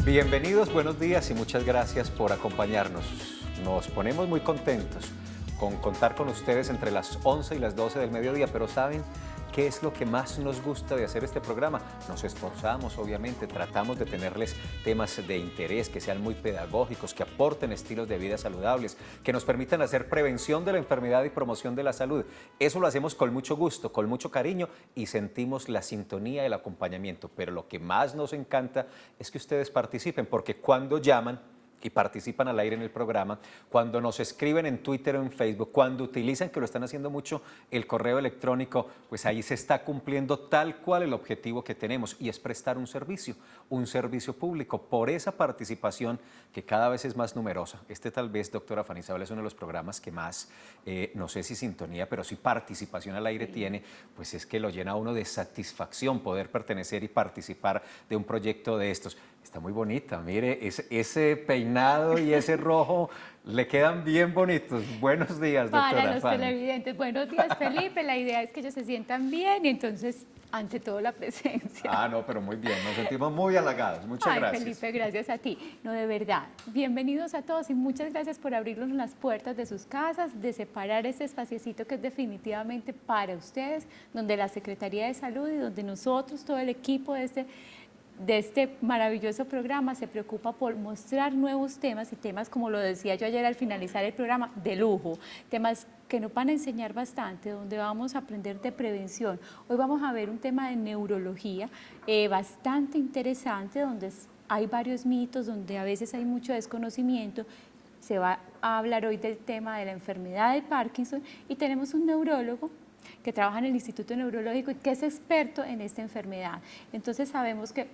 Bienvenidos, buenos días y muchas gracias por acompañarnos. Nos ponemos muy contentos con contar con ustedes entre las 11 y las 12 del mediodía, pero ¿saben qué es lo que más nos gusta de hacer este programa? Nos esforzamos, obviamente, tratamos de tenerles temas de interés que sean muy pedagógicos, que aporten estilos de vida saludables, que nos permitan hacer prevención de la enfermedad y promoción de la salud. Eso lo hacemos con mucho gusto, con mucho cariño y sentimos la sintonía y el acompañamiento. Pero lo que más nos encanta es que ustedes participen, porque cuando llaman y participan al aire en el programa, cuando nos escriben en Twitter o en Facebook, cuando utilizan, que lo están haciendo mucho, el correo electrónico, pues ahí se está cumpliendo tal cual el objetivo que tenemos, y es prestar un servicio público, por esa participación que cada vez es más numerosa. Este tal vez, doctora Fanny Isabel, es uno de los programas que más, no sé si sintonía, pero si participación al aire tiene, pues es que lo llena a uno de satisfacción poder pertenecer y participar de un proyecto de estos. Está muy bonita, mire, ese peinado y ese rojo le quedan bien bonitos. Buenos días, doctora Para los Fanny. televidentes, buenos días, Felipe. La idea es que ellos se sientan bien y entonces, ante todo, la presencia. Ah, no, pero muy bien, nos sentimos muy halagados. Muchas Ay, gracias. Felipe, gracias a ti. No, de verdad, bienvenidos a todos y muchas gracias por abrirnos las puertas de sus casas, de separar ese espaciecito que es definitivamente para ustedes, donde la Secretaría de Salud y donde nosotros, todo el equipo de este maravilloso programa se preocupa por mostrar nuevos temas y temas, como lo decía yo ayer al finalizar el programa, de lujo, temas que nos van a enseñar bastante, donde vamos a aprender de prevención. Hoy vamos a ver un tema de neurología bastante interesante, donde hay varios mitos, donde a veces hay mucho desconocimiento. Se va a hablar hoy del tema de la enfermedad de Parkinson y tenemos un neurólogo que trabaja en el Instituto Neurológico y que es experto en esta enfermedad. Entonces sabemos que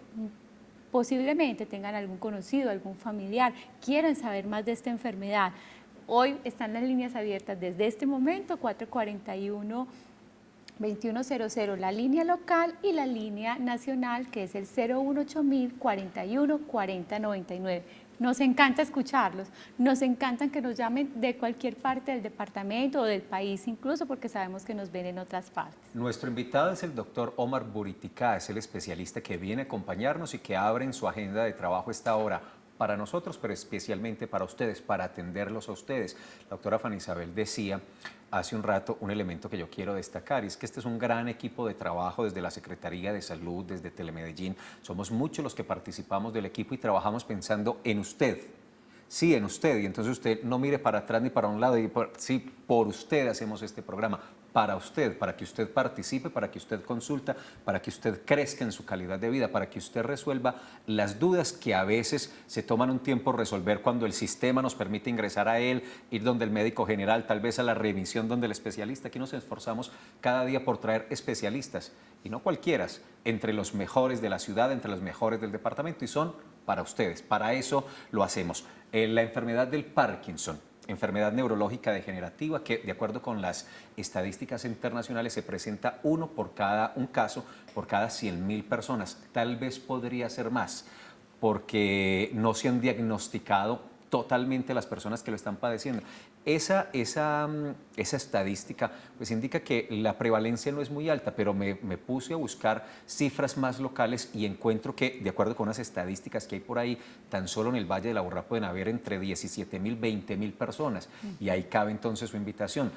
posiblemente tengan algún conocido, algún familiar, quieran saber más de esta enfermedad. Hoy están las líneas abiertas desde este momento, 441-2100, la línea local, y la línea nacional, que es el 018 41 40 99. Nos encanta escucharlos, nos encantan que nos llamen de cualquier parte del departamento o del país incluso, porque sabemos que nos ven en otras partes. Nuestro invitado es el doctor Omar Buritica, es el especialista que viene a acompañarnos y que abre en su agenda de trabajo esta hora para nosotros, pero especialmente para ustedes, para atenderlos a ustedes. La doctora Fanny Isabel decía hace un rato un elemento que yo quiero destacar, y es que este es un gran equipo de trabajo desde la Secretaría de Salud, desde Telemedellín. Somos muchos los que participamos del equipo y trabajamos pensando en usted. Sí, en usted, y entonces usted no mire para atrás ni para un lado, sí, por usted hacemos este programa, para usted, para que usted participe, para que usted consulta, para que usted crezca en su calidad de vida, para que usted resuelva las dudas que a veces se toman un tiempo resolver cuando el sistema nos permite ingresar a él, ir donde el médico general, tal vez a la revisión donde el especialista. Aquí nos esforzamos cada día por traer especialistas, y no cualquiera, entre los mejores de la ciudad, entre los mejores del departamento, y son para ustedes. Para eso lo hacemos. La enfermedad del Parkinson, enfermedad neurológica degenerativa que, de acuerdo con las estadísticas internacionales, se presenta un caso por cada 100.000 personas. Tal vez podría ser más, porque no se han diagnosticado totalmente las personas que lo están padeciendo. Esa estadística pues indica que la prevalencia no es muy alta, pero me puse a buscar cifras más locales y encuentro que, de acuerdo con unas estadísticas que hay por ahí, tan solo en el Valle de la Aburrá pueden haber entre 17.000, 20.000 personas, y ahí cabe entonces su invitación.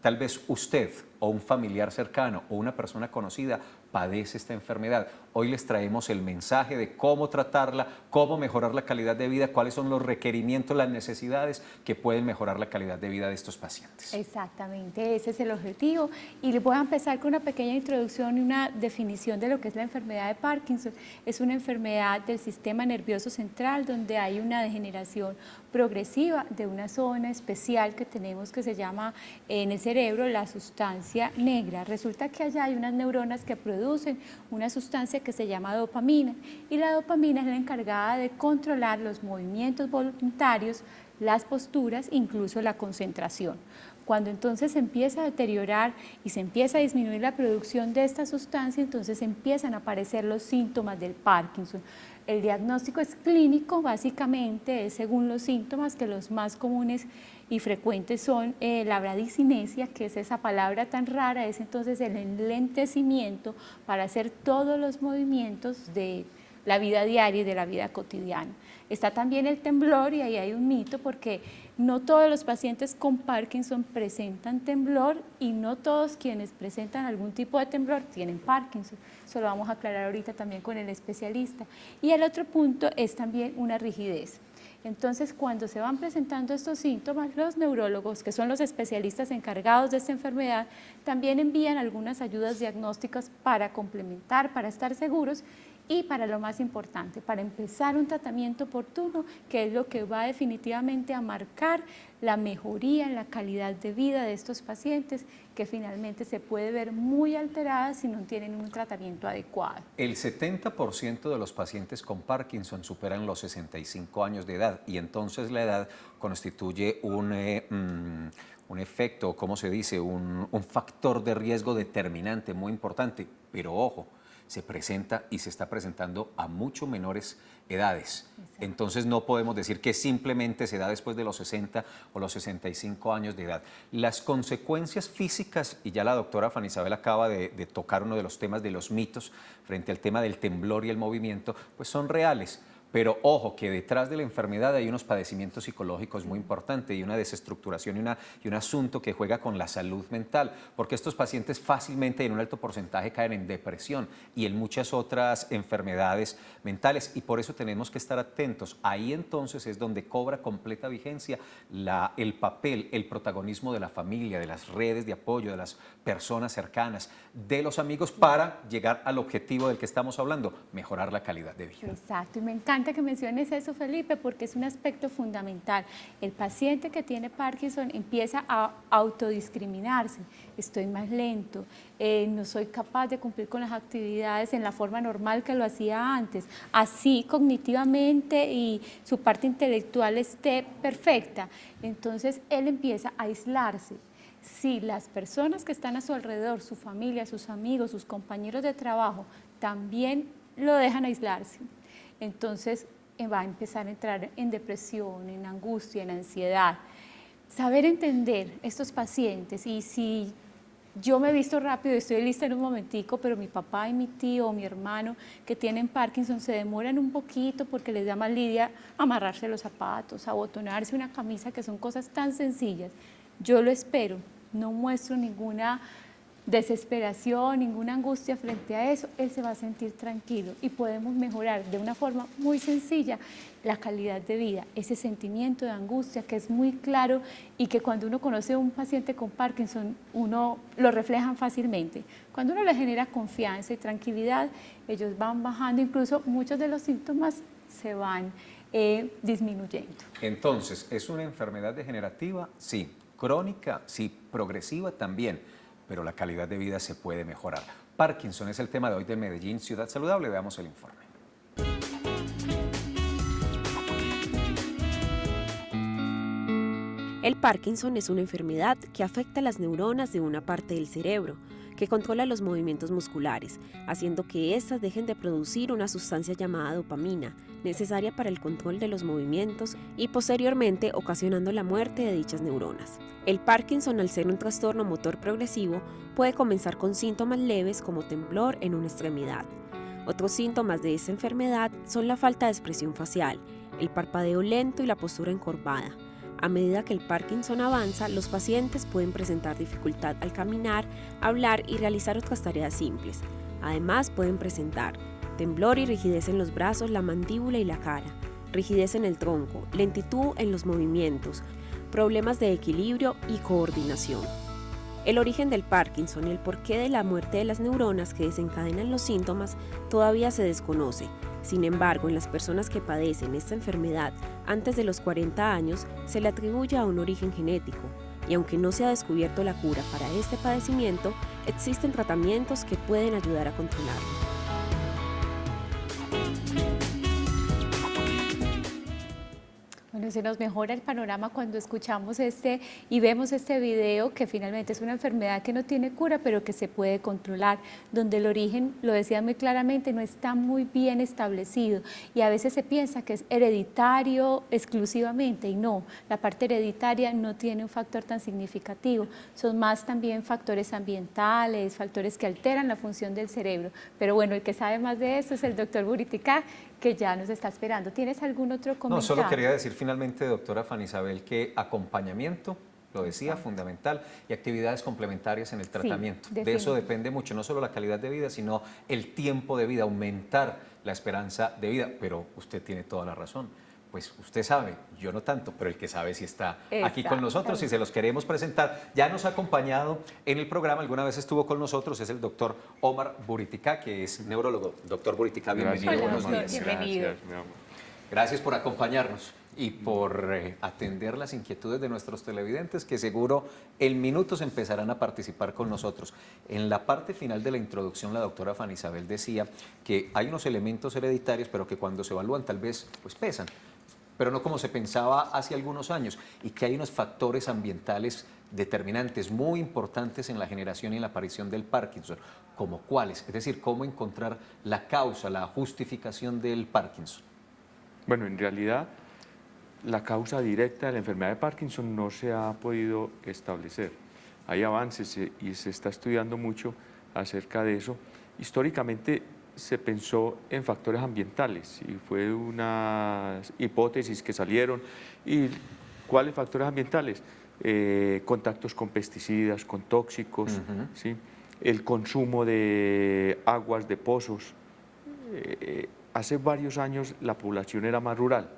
Tal vez usted o un familiar cercano o una persona conocida padece esta enfermedad. Hoy les traemos el mensaje de cómo tratarla, cómo mejorar la calidad de vida, cuáles son los requerimientos, las necesidades que pueden mejorar la calidad de vida de estos pacientes. Exactamente, ese es el objetivo. Y les voy a empezar con una pequeña introducción y una definición de lo que es la enfermedad de Parkinson. Es una enfermedad del sistema nervioso central donde hay una degeneración progresiva de una zona especial que tenemos que se llama en el cerebro la sustancia negra. Resulta que allá hay unas neuronas que producen una sustancia que se llama dopamina, y la dopamina es la encargada de controlar los movimientos voluntarios, las posturas, incluso la concentración. Cuando entonces se empieza a deteriorar y se empieza a disminuir la producción de esta sustancia, entonces empiezan a aparecer los síntomas del Parkinson. El diagnóstico es clínico, básicamente es según los síntomas, que los más comunes y frecuentes son la bradicinesia, que es esa palabra tan rara, es entonces el enlentecimiento para hacer todos los movimientos de la vida diaria y de la vida cotidiana. Está también el temblor, y ahí hay un mito porque no todos los pacientes con Parkinson presentan temblor y no todos quienes presentan algún tipo de temblor tienen Parkinson. Eso lo vamos a aclarar ahorita también con el especialista. Y el otro punto es también una rigidez. Entonces, cuando se van presentando estos síntomas, los neurólogos, que son los especialistas encargados de esta enfermedad, también envían algunas ayudas diagnósticas para complementar, para estar seguros y para lo más importante, para empezar un tratamiento oportuno, que es lo que va definitivamente a marcar la mejoría en la calidad de vida de estos pacientes, que finalmente se puede ver muy alterada si no tienen un tratamiento adecuado. El 70% de los pacientes con Parkinson superan los 65 años de edad, y entonces la edad constituye un efecto, ¿cómo se dice? Un factor de riesgo determinante muy importante, pero ojo, se presenta y se está presentando a mucho menores edades. Exacto. Entonces no podemos decir que simplemente se da después de los 60 o los 65 años de edad. Las consecuencias físicas, y ya la doctora Fanny Isabel acaba de tocar uno de los temas de los mitos frente al tema del temblor y el movimiento, pues son reales. Pero ojo, que detrás de la enfermedad hay unos padecimientos psicológicos muy importantes y una desestructuración y un asunto que juega con la salud mental, porque estos pacientes fácilmente en un alto porcentaje caen en depresión y en muchas otras enfermedades mentales, y por eso tenemos que estar atentos. Ahí entonces es donde cobra completa vigencia el papel, el protagonismo de la familia, de las redes de apoyo, de las personas cercanas, de los amigos, para llegar al objetivo del que estamos hablando, mejorar la calidad de vida. Exacto, y me encanta que menciones eso, Felipe, porque es un aspecto fundamental. El paciente que tiene Parkinson empieza a autodiscriminarse. Estoy más lento, no soy capaz de cumplir con las actividades en la forma normal que lo hacía antes. Así cognitivamente y su parte intelectual esté perfecta. Entonces él empieza a aislarse. Si las personas que están a su alrededor, su familia, sus amigos, sus compañeros de trabajo, también lo dejan aislarse, entonces va a empezar a entrar en depresión, en angustia, en ansiedad. Saber entender estos pacientes, y si yo me he visto rápido y estoy lista en un momentico, pero mi papá y mi tío o mi hermano que tienen Parkinson se demoran un poquito porque les da más lidia amarrarse los zapatos, abotonarse una camisa, que son cosas tan sencillas. Yo lo espero, no muestro ninguna desesperación, ninguna angustia frente a eso. Él se va a sentir tranquilo y podemos mejorar de una forma muy sencilla la calidad de vida, ese sentimiento de angustia que es muy claro y que cuando uno conoce a un paciente con Parkinson, uno lo reflejan fácilmente. Cuando uno le genera confianza y tranquilidad, ellos van bajando, incluso muchos de los síntomas se van disminuyendo. Entonces, ¿es una enfermedad degenerativa? Sí. ¿Crónica? Sí. ¿Progresiva? También. Pero la calidad de vida se puede mejorar. Parkinson es el tema de hoy de Medellín, Ciudad Saludable. Veamos el informe. El Parkinson es una enfermedad que afecta las neuronas de una parte del cerebro, que controla los movimientos musculares, haciendo que éstas dejen de producir una sustancia llamada dopamina, necesaria para el control de los movimientos, y posteriormente ocasionando la muerte de dichas neuronas. El Parkinson, al ser un trastorno motor progresivo, puede comenzar con síntomas leves como temblor en una extremidad. Otros síntomas de esta enfermedad son la falta de expresión facial, el parpadeo lento y la postura encorvada. A medida que el Parkinson avanza, los pacientes pueden presentar dificultad al caminar, hablar y realizar otras tareas simples. Además, pueden presentar temblor y rigidez en los brazos, la mandíbula y la cara, rigidez en el tronco, lentitud en los movimientos, problemas de equilibrio y coordinación. El origen del Parkinson y el porqué de la muerte de las neuronas que desencadenan los síntomas todavía se desconoce. Sin embargo, en las personas que padecen esta enfermedad antes de los 40 años, se le atribuye a un origen genético, y aunque no se ha descubierto la cura para este padecimiento, existen tratamientos que pueden ayudar a controlarlo. Bueno, se nos mejora el panorama cuando escuchamos y vemos este video, que finalmente es una enfermedad que no tiene cura, pero que se puede controlar, donde el origen, lo decía muy claramente, no está muy bien establecido y a veces se piensa que es hereditario exclusivamente y no, la parte hereditaria no tiene un factor tan significativo, son más también factores ambientales, factores que alteran la función del cerebro, pero bueno, el que sabe más de esto es el doctor Buriticá, que ya nos está esperando. ¿Tienes algún otro comentario? No, solo quería decir finalmente, doctora Fanny Isabel, que acompañamiento, lo decía, fundamental, y actividades complementarias en el tratamiento. De eso depende mucho, no solo la calidad de vida, sino el tiempo de vida, aumentar la esperanza de vida. Pero usted tiene toda la razón. Pues usted sabe, yo no tanto, pero el que sabe sí está aquí con nosotros y se los queremos presentar. Ya nos ha acompañado en el programa, alguna vez estuvo con nosotros, es el doctor Omar Buriticá, que es neurólogo. Doctor Buriticá, bienvenido. Hola, Buenos doctor, días. bienvenido. Gracias, mi amor. Gracias por acompañarnos y por atender las inquietudes de nuestros televidentes, que seguro en minutos empezarán a participar con nosotros. En la parte final de la introducción, la doctora Fanny Isabel decía que hay unos elementos hereditarios, pero que cuando se evalúan tal vez pues pesan, pero no como se pensaba hace algunos años, y que hay unos factores ambientales determinantes muy importantes en la generación y en la aparición del Parkinson. ¿Como cuáles? Es decir, cómo encontrar la causa, la justificación del Parkinson. Bueno, en realidad la causa directa de la enfermedad de Parkinson no se ha podido establecer. Hay avances y se está estudiando mucho acerca de eso. Históricamente se pensó en factores ambientales y fue una hipótesis que salieron. ¿Y cuáles factores ambientales? Contactos con pesticidas, con tóxicos, ¿sí? El consumo de aguas de pozos. Hace varios años la población era más rural,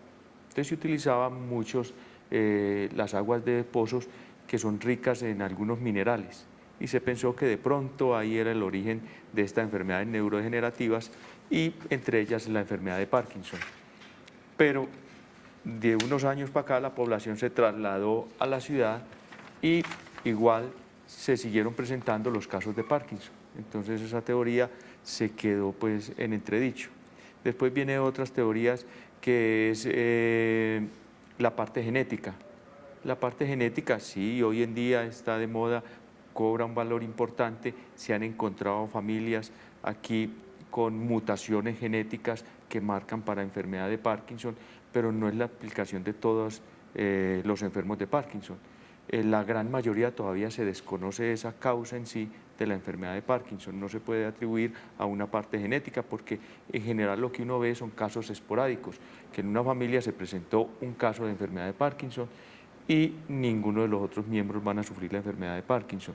entonces se utilizaban muchos las aguas de pozos que son ricas en algunos minerales y se pensó que de pronto ahí era el origen de estas enfermedades neurodegenerativas y entre ellas la enfermedad de Parkinson. Pero de unos años para acá la población se trasladó a la ciudad y igual se siguieron presentando los casos de Parkinson. Entonces esa teoría se quedó pues en entredicho. Después vienen otras teorías que es la parte genética. La parte genética sí, hoy en día está de moda, cobra un valor importante, se han encontrado familias aquí con mutaciones genéticas que marcan para enfermedad de Parkinson, pero no es la aplicación de todos los enfermos de Parkinson. La gran mayoría todavía se desconoce esa causa en sí de la enfermedad de Parkinson, no se puede atribuir a una parte genética porque en general lo que uno ve son casos esporádicos, que en una familia se presentó un caso de enfermedad de Parkinson y ninguno de los otros miembros van a sufrir la enfermedad de Parkinson,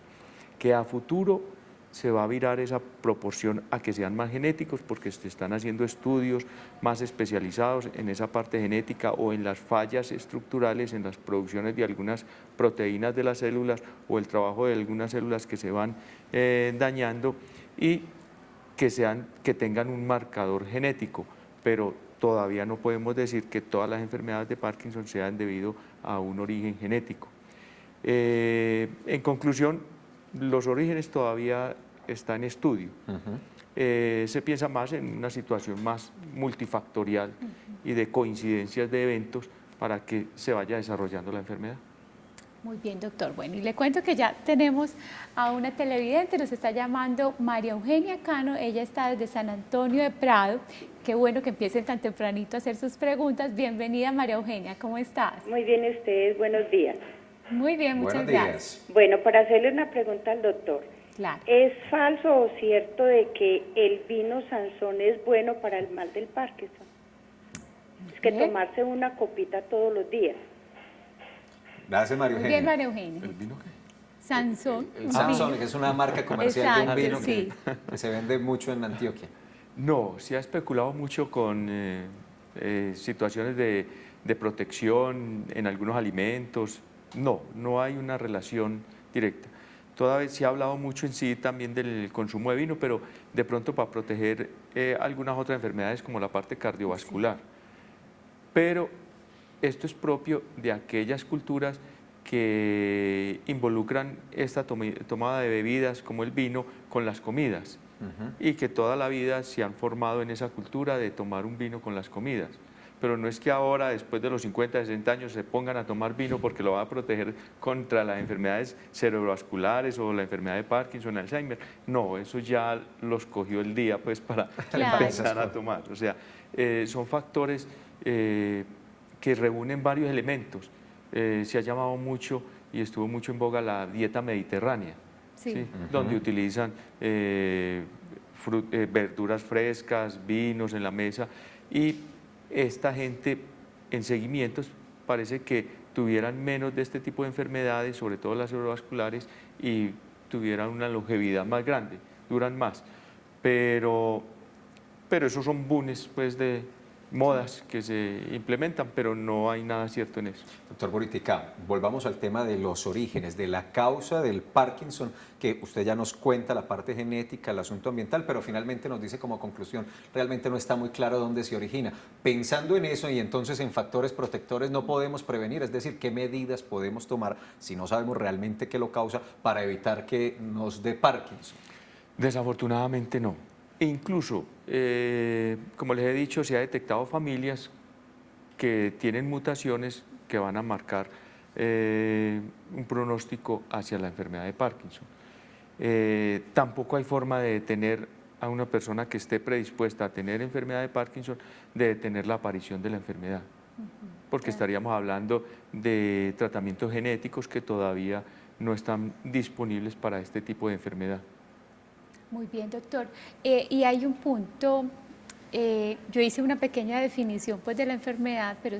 que a futuro se va a virar esa proporción a que sean más genéticos porque se están haciendo estudios más especializados en esa parte genética o en las fallas estructurales, en las producciones de algunas proteínas de las células o el trabajo de algunas células que se van dañando y que tengan un marcador genético, pero todavía no podemos decir que todas las enfermedades de Parkinson sean debido a un origen genético. En conclusión, los orígenes todavía están en estudio. Se piensa más en una situación más multifactorial y de coincidencias de eventos para que se vaya desarrollando la enfermedad. Muy bien, doctor. Bueno, y le cuento que ya tenemos a una televidente, nos está llamando María Eugenia Cano, ella está desde San Antonio de Prado. Qué bueno que empiecen tan tempranito a hacer sus preguntas. Bienvenida, María Eugenia, ¿cómo estás? Muy bien, ustedes, buenos días. Muy bien, muchas gracias. Bueno, para hacerle una pregunta al doctor. Claro. ¿Es falso o cierto de que el vino Sansón es bueno para el mal del Parkinson? Es que tomarse una copita todos los días. Gracias, María Muy Eugenia. bien, María Eugenia. ¿El vino qué? Sansón. El Sansón, que es una marca comercial de un vino sí. que se vende mucho en Antioquia. No, se ha especulado mucho con situaciones de protección en algunos alimentos. No hay una relación directa. Todavía se ha hablado mucho en sí también del consumo de vino, pero de pronto para proteger algunas otras enfermedades como la parte cardiovascular. Pero esto es propio de aquellas culturas que involucran esta tomada de bebidas como el vino con las comidas y que toda la vida se han formado en esa cultura de tomar un vino con las comidas. pero no es que ahora, después de los 50, 60 años, se pongan a tomar vino porque lo va a proteger contra las enfermedades cerebrovasculares o la enfermedad de Parkinson, Alzheimer. No, eso ya los cogió el día pues para empezar a tomar. O sea, son factores que reúnen varios elementos. Se ha llamado mucho y estuvo mucho en boga la dieta mediterránea, ¿sí? Donde utilizan verduras frescas, vinos en la mesa, y esta gente en seguimientos parece que tuvieran menos de este tipo de enfermedades, sobre todo las cerebrovasculares, y tuvieran una longevidad más grande, duran más. Pero esos son boones pues, de modas que se implementan, pero no hay nada cierto en eso. Doctor Buritica, volvamos al tema de los orígenes, de la causa del Parkinson, que usted ya nos cuenta la parte genética, el asunto ambiental, pero finalmente nos dice como conclusión, realmente no está muy claro dónde se origina. Pensando en eso y entonces en factores protectores, no podemos prevenir, es decir, ¿qué medidas podemos tomar si no sabemos realmente qué lo causa para evitar que nos dé Parkinson? Desafortunadamente no. E incluso, como les he dicho, se ha detectado familias que tienen mutaciones que van a marcar un pronóstico hacia la enfermedad de Parkinson. Tampoco hay forma de detener a una persona que esté predispuesta a tener enfermedad de Parkinson, de detener la aparición de la enfermedad, porque estaríamos hablando de tratamientos genéticos que todavía no están disponibles para este tipo de enfermedad. Muy bien, doctor. Y hay un punto, yo hice una pequeña definición pues, de la enfermedad, pero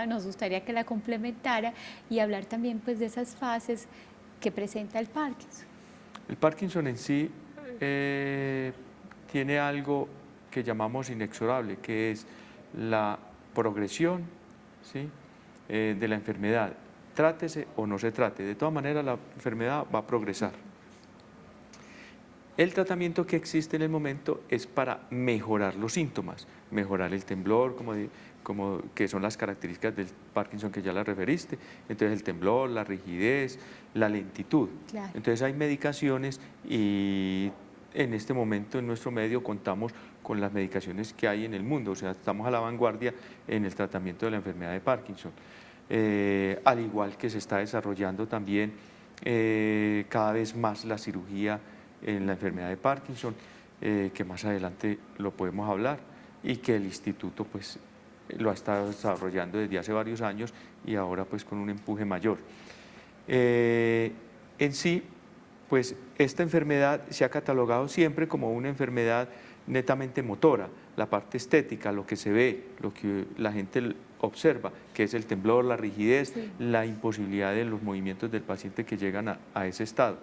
nos gustaría que la complementara y hablar también pues, de esas fases que presenta el Parkinson. El Parkinson en sí tiene algo que llamamos inexorable, que es la progresión, ¿sí?, de la enfermedad. Trátese o no se trate, de todas maneras la enfermedad va a progresar. El tratamiento que existe en el momento es para mejorar los síntomas, mejorar el temblor, que son las características del Parkinson que ya la referiste, entonces el temblor, la rigidez, la lentitud. Claro. Entonces hay medicaciones y en este momento en nuestro medio contamos con las medicaciones que hay en el mundo, o sea, estamos a la vanguardia en el tratamiento de la enfermedad de Parkinson. Al igual que se está desarrollando también cada vez más la cirugía en la enfermedad de Parkinson, que más adelante lo podemos hablar, y que el instituto pues lo ha estado desarrollando desde hace varios años y ahora pues con un empuje mayor. En sí, pues esta enfermedad se ha catalogado siempre como una enfermedad netamente motora, la parte estética, lo que se ve, lo que la gente observa, que es el temblor, la rigidez, la imposibilidad de los movimientos del paciente que llegan a ese estado.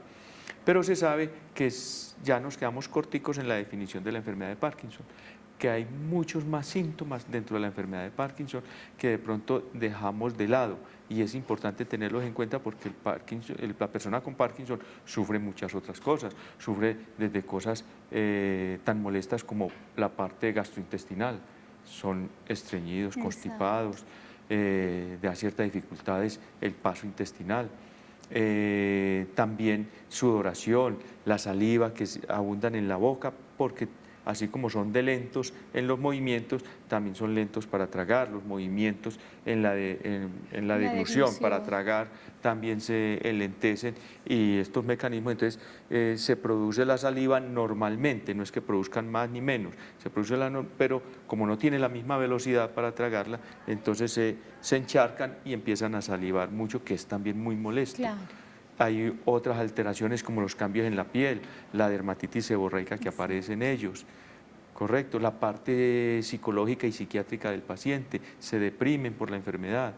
Pero se sabe que ya nos quedamos corticos en la definición de la enfermedad de Parkinson, que hay muchos más síntomas dentro de la enfermedad de Parkinson que de pronto dejamos de lado, y es importante tenerlos en cuenta porque la persona con Parkinson sufre muchas otras cosas, sufre desde cosas tan molestas como la parte gastrointestinal, son estreñidos, constipados, da ciertas dificultades el paso intestinal. También sudoración, la saliva que abundan en la boca, porque así como son de lentos en los movimientos, también son lentos para tragar. Los movimientos en la deglución para tragar también se enlentecen, y estos mecanismos, entonces se produce la saliva normalmente, no es que produzcan más ni menos, se produce pero como no tiene la misma velocidad para tragarla, entonces se encharcan y empiezan a salivar mucho, que es también muy molesto. Claro. Hay otras alteraciones como los cambios en la piel, la dermatitis seborreica que aparece en ellos. Correcto, la parte psicológica y psiquiátrica del paciente, se deprimen por la enfermedad,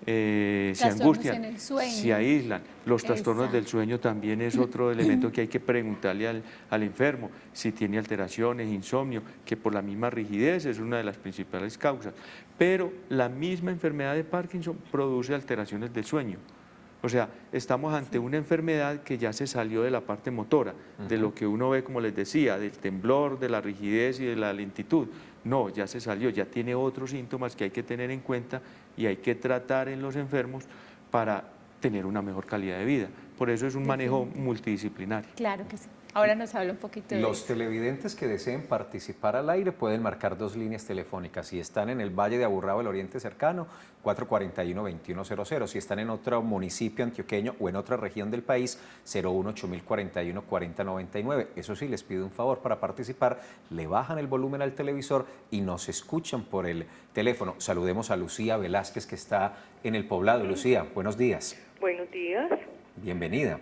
se angustian, se aíslan. Los trastornos del sueño también es otro elemento que hay que preguntarle al enfermo, si tiene alteraciones, insomnio, que por la misma rigidez es una de las principales causas. Pero la misma enfermedad de Parkinson produce alteraciones del sueño. O sea, estamos ante una enfermedad que ya se salió de la parte motora, de lo que uno ve, como les decía, del temblor, de la rigidez y de la lentitud. No, ya se salió, ya tiene otros síntomas que hay que tener en cuenta y hay que tratar en los enfermos para tener una mejor calidad de vida. Por eso es un manejo multidisciplinario. Claro que sí. Ahora nos habla un poquito de Los eso. televidentes que deseen participar al aire pueden marcar 2 líneas telefónicas. Si están en el Valle de Aburrá, el Oriente Cercano, 441-2100. Si están en otro municipio antioqueño o en otra región del país, 018-041-4099. Eso sí, les pido un favor para participar. Le bajan el volumen al televisor y nos escuchan por el teléfono. Saludemos a Lucía Velázquez, que está en el Poblado. Lucía, buenos días. Buenos días, Bienvenida.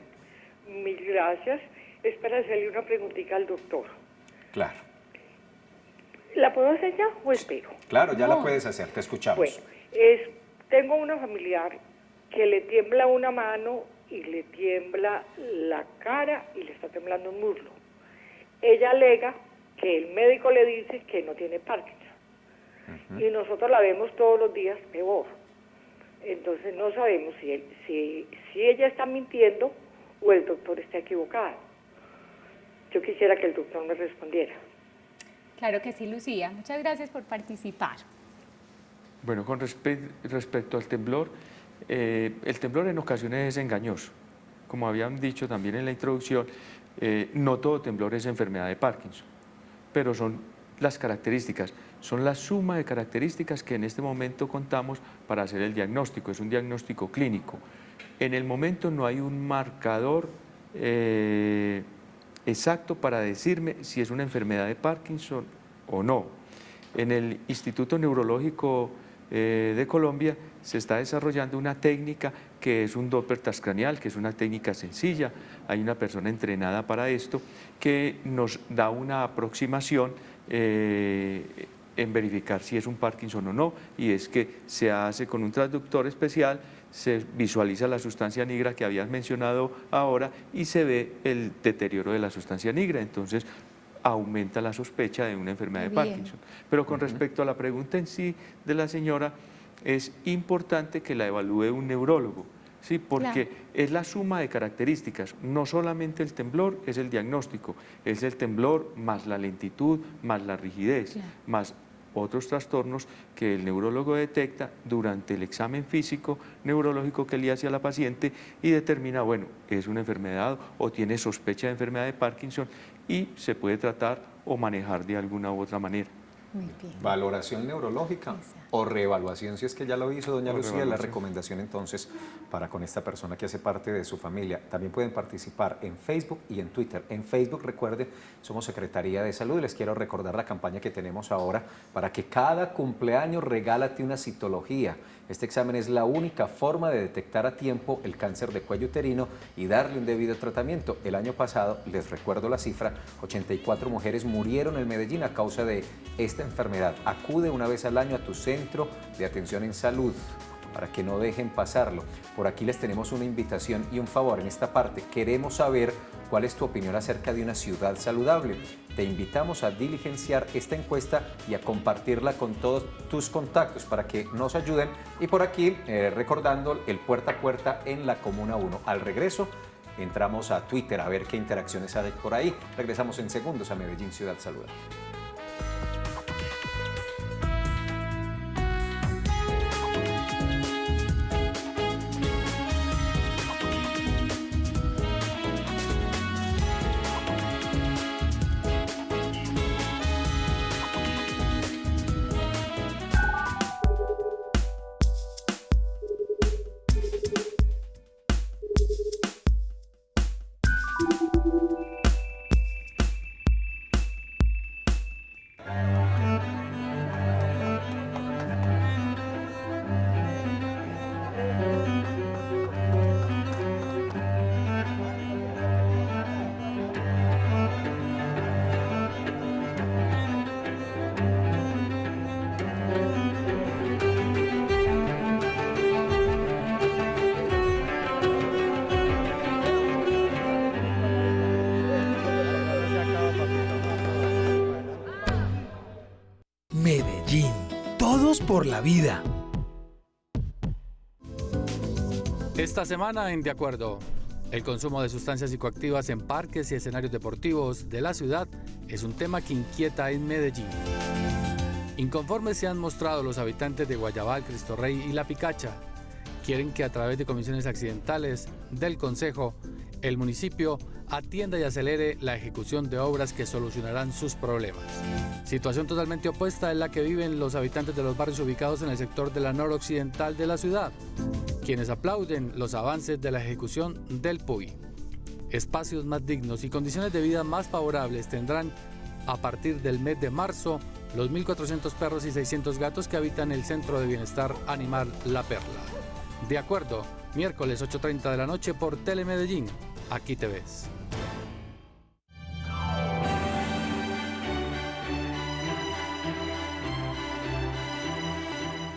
mil gracias. Es para hacerle una preguntita al doctor. Claro. ¿La puedo hacer ya o espero? Claro, ya la No. puedes hacer, te escuchamos. Bueno, tengo una familiar que le tiembla una mano y le tiembla la cara y le está temblando un muslo. Ella alega que el médico le dice que no tiene Parkinson. Y nosotros la vemos todos los días peor. Entonces no sabemos si ella está mintiendo o el doctor está equivocado. Yo quisiera que el doctor me respondiera. Claro que sí, Lucía. Muchas gracias por participar. Bueno, con respecto al temblor, el temblor en ocasiones es engañoso. Como habían dicho también en la introducción, no todo temblor es enfermedad de Parkinson, pero son las características, son la suma de características que en este momento contamos para hacer el diagnóstico. Es un diagnóstico clínico. En el momento no hay un marcador exacto para decirme si es una enfermedad de Parkinson o no. En el Instituto Neurológico de Colombia se está desarrollando una técnica que es un Doppler transcranial, que es una técnica sencilla. Hay una persona entrenada para esto que nos da una aproximación en verificar si es un Parkinson o no, y es que se hace con un transductor especial, se visualiza la sustancia negra que habías mencionado ahora y se ve el deterioro de la sustancia negra. Entonces aumenta la sospecha de una enfermedad de Bien. Parkinson. Pero con respecto a la pregunta en sí de la señora, es importante que la evalúe un neurólogo, ¿sí? Porque Claro. es la suma de características, no solamente el temblor es el diagnóstico, es el temblor más la lentitud, más la rigidez, Claro. más otros trastornos que el neurólogo detecta durante el examen físico neurológico que le hace a la paciente y determina, bueno, es una enfermedad o tiene sospecha de enfermedad de Parkinson y se puede tratar o manejar de alguna u otra manera. Muy bien. Valoración neurológica Exacto. o reevaluación, si es que ya lo hizo doña O Lucía, la reevaluación. recomendación entonces para con esta persona que hace parte de su familia. También pueden participar en Facebook y en Twitter. En Facebook, recuerden, somos Secretaría de Salud. Les quiero recordar la campaña que tenemos ahora para que cada cumpleaños regálate una citología. Este examen es la única forma de detectar a tiempo el cáncer de cuello uterino y darle un debido tratamiento. El año pasado, les recuerdo la cifra, 84 mujeres murieron en Medellín a causa de esta enfermedad. Acude una vez al año a tu centro de atención en salud para que no dejen pasarlo. Por aquí les tenemos una invitación y un favor en esta parte. Queremos saber cuál es tu opinión acerca de una ciudad saludable. Te invitamos a diligenciar esta encuesta y a compartirla con todos tus contactos para que nos ayuden. Y por aquí, recordando el puerta a puerta en la Comuna 1. Al regreso, entramos a Twitter a ver qué interacciones hay por ahí. Regresamos en segundos a Medellín Ciudad Saludable. Medellín, todos por la vida. Esta semana en De Acuerdo, el consumo de sustancias psicoactivas en parques y escenarios deportivos de la ciudad es un tema que inquieta en Medellín. Inconformes se han mostrado los habitantes de Guayabal, Cristo Rey y La Picacha. Quieren que a través de comisiones accidentales del Consejo, el municipio atienda y acelere la ejecución de obras que solucionarán sus problemas. Situación totalmente opuesta es la que viven los habitantes de los barrios ubicados en el sector de la noroccidental de la ciudad, quienes aplauden los avances de la ejecución del PUI. Espacios más dignos y condiciones de vida más favorables tendrán a partir del mes de marzo los 1.400 perros y 600 gatos que habitan el Centro de Bienestar Animal La Perla. De acuerdo, miércoles 8:30 de la noche por Telemedellín. Aquí te ves.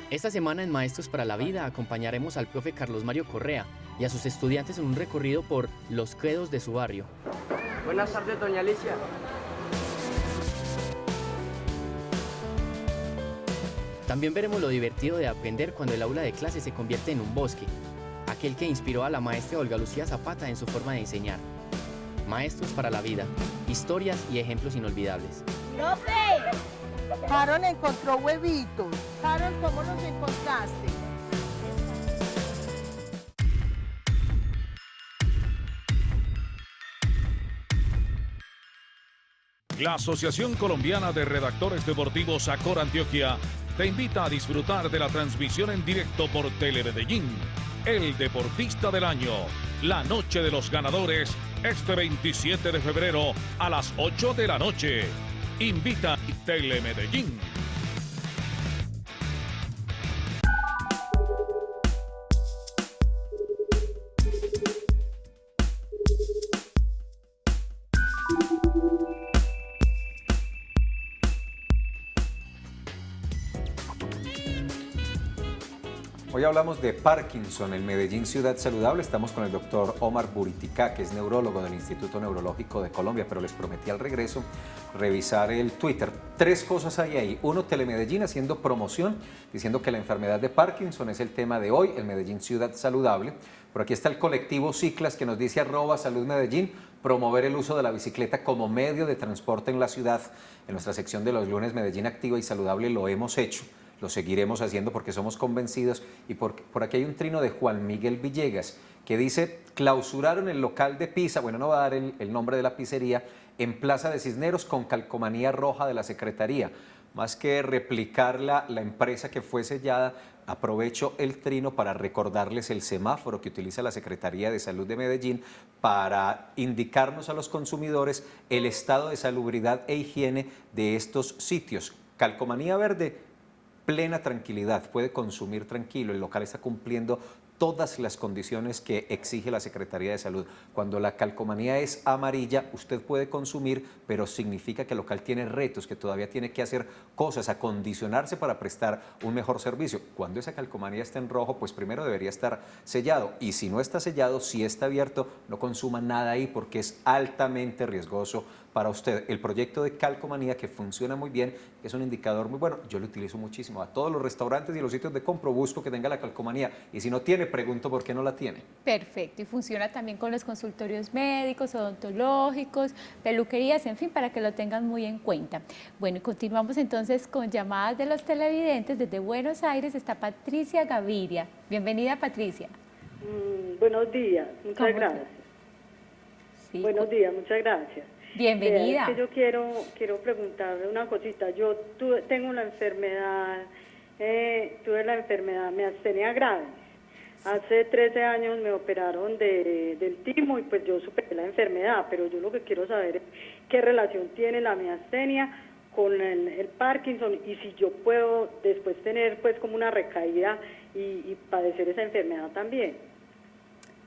Esta semana en Maestros para la Vida acompañaremos al profe Carlos Mario Correa y a sus estudiantes en un recorrido por los credos de su barrio. Buenas tardes, doña Alicia. También veremos lo divertido de aprender cuando el aula de clase se convierte en un bosque, aquel que inspiró a la maestra Olga Lucía Zapata en su forma de enseñar. Maestros para la Vida, historias y ejemplos inolvidables. ¡Profe! Harold encontró huevitos. Harold, ¿cómo los encontraste? La Asociación Colombiana de Redactores Deportivos Acor Antioquia te invita a disfrutar de la transmisión en directo por Telemedellín. El Deportista del Año, la noche de los ganadores, este 27 de febrero a las 8 de la noche. Invita Telemedellín. Hoy hablamos de Parkinson, el Medellín Ciudad Saludable. Estamos con el doctor Omar Buriticá, que es neurólogo del Instituto Neurológico de Colombia, pero les prometí al regreso revisar el Twitter. 3 cosas hay ahí. Uno, Telemedellín haciendo promoción, diciendo que la enfermedad de Parkinson es el tema de hoy, el Medellín Ciudad Saludable. Por aquí está el colectivo Ciclas, que nos dice @saludmedellín, promover el uso de la bicicleta como medio de transporte en la ciudad. En nuestra sección de los lunes Medellín Activa y Saludable lo hemos hecho. Lo seguiremos haciendo porque somos convencidos. Y por aquí hay un trino de Juan Miguel Villegas que dice: clausuraron el local de pizza, bueno, no va a dar el nombre de la pizzería, en Plaza de Cisneros con calcomanía roja de la Secretaría. Más que replicar la empresa que fue sellada, aprovecho el trino para recordarles el semáforo que utiliza la Secretaría de Salud de Medellín para indicarnos a los consumidores el estado de salubridad e higiene de estos sitios. Calcomanía verde, plena tranquilidad, puede consumir tranquilo, el local está cumpliendo todas las condiciones que exige la Secretaría de Salud. Cuando la calcomanía es amarilla, usted puede consumir, pero significa que el local tiene retos, que todavía tiene que hacer cosas, acondicionarse para prestar un mejor servicio. Cuando esa calcomanía está en rojo, pues primero debería estar sellado, y si no está sellado, si está abierto, no consuma nada ahí porque es altamente riesgoso para usted. El proyecto de calcomanía, que funciona muy bien, es un indicador muy bueno. Yo lo utilizo muchísimo. A todos los restaurantes y los sitios de compro busco que tenga la calcomanía, y si no tiene, pregunto por qué no la tiene. Perfecto, y funciona también con los consultorios médicos, odontológicos, peluquerías, en fin, para que lo tengan muy en cuenta. Bueno, y continuamos entonces con llamadas de los televidentes. Desde Buenos Aires está Patricia Gaviria. Bienvenida, Patricia. Buenos días, muchas gracias. Sí, buenos días, muchas gracias. Bienvenida. Es que yo quiero preguntarle una cosita. Yo tengo la enfermedad, tuve la enfermedad miastenia gravis. Hace 13 años me operaron del timo y pues yo superé la enfermedad, pero yo lo que quiero saber es qué relación tiene la miastenia con el Parkinson, y si yo puedo después tener pues como una recaída y padecer esa enfermedad también.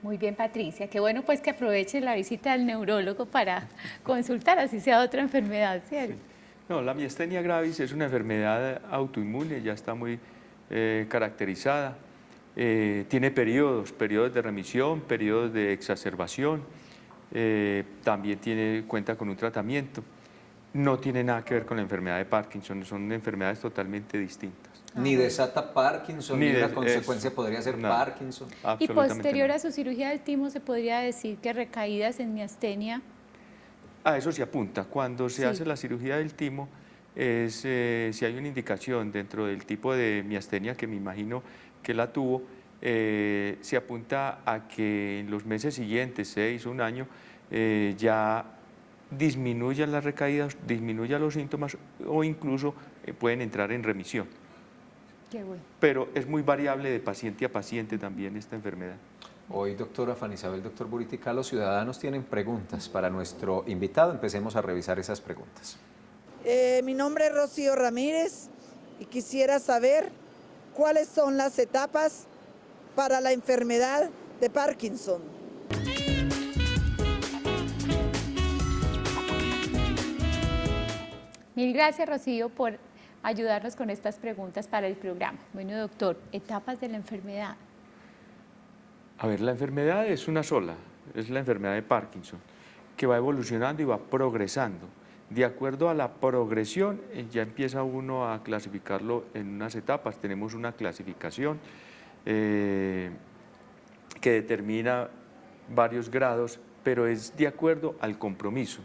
Muy bien, Patricia. Qué bueno pues que aproveche la visita del neurólogo para consultar, así sea otra enfermedad, ¿cierto? Sí. No, la miastenia gravis es una enfermedad autoinmune, ya está muy caracterizada. Tiene periodos de remisión, periodos de exacerbación, también cuenta con un tratamiento. No tiene nada que ver con la enfermedad de Parkinson, son enfermedades totalmente distintas. Ni desata Parkinson, ni una consecuencia podría ser Parkinson. Y posterior a su cirugía del timo, ¿se podría decir que recaídas en miastenia? A eso se apunta. Cuando se hace la cirugía del timo, si hay una indicación dentro del tipo de miastenia que me imagino que la tuvo, se apunta a que en los meses siguientes, 6 o un año, ya disminuyan las recaídas, disminuyan los síntomas o incluso pueden entrar en remisión. Qué bueno. Pero es muy variable de paciente a paciente también esta enfermedad. Hoy, doctora Fanny Isabel, doctor Buritica, los ciudadanos tienen preguntas para nuestro invitado. Empecemos a revisar esas preguntas. Mi nombre es Rocío Ramírez y quisiera saber cuáles son las etapas para la enfermedad de Parkinson. Mil gracias, Rocío, por ayudarnos con estas preguntas para el programa. Bueno, doctor, etapas de la enfermedad. A ver, la enfermedad es una sola, es la enfermedad de Parkinson, que va evolucionando y va progresando. De acuerdo a la progresión, ya empieza uno a clasificarlo en unas etapas. Tenemos una clasificación que determina varios grados, pero es de acuerdo al compromiso.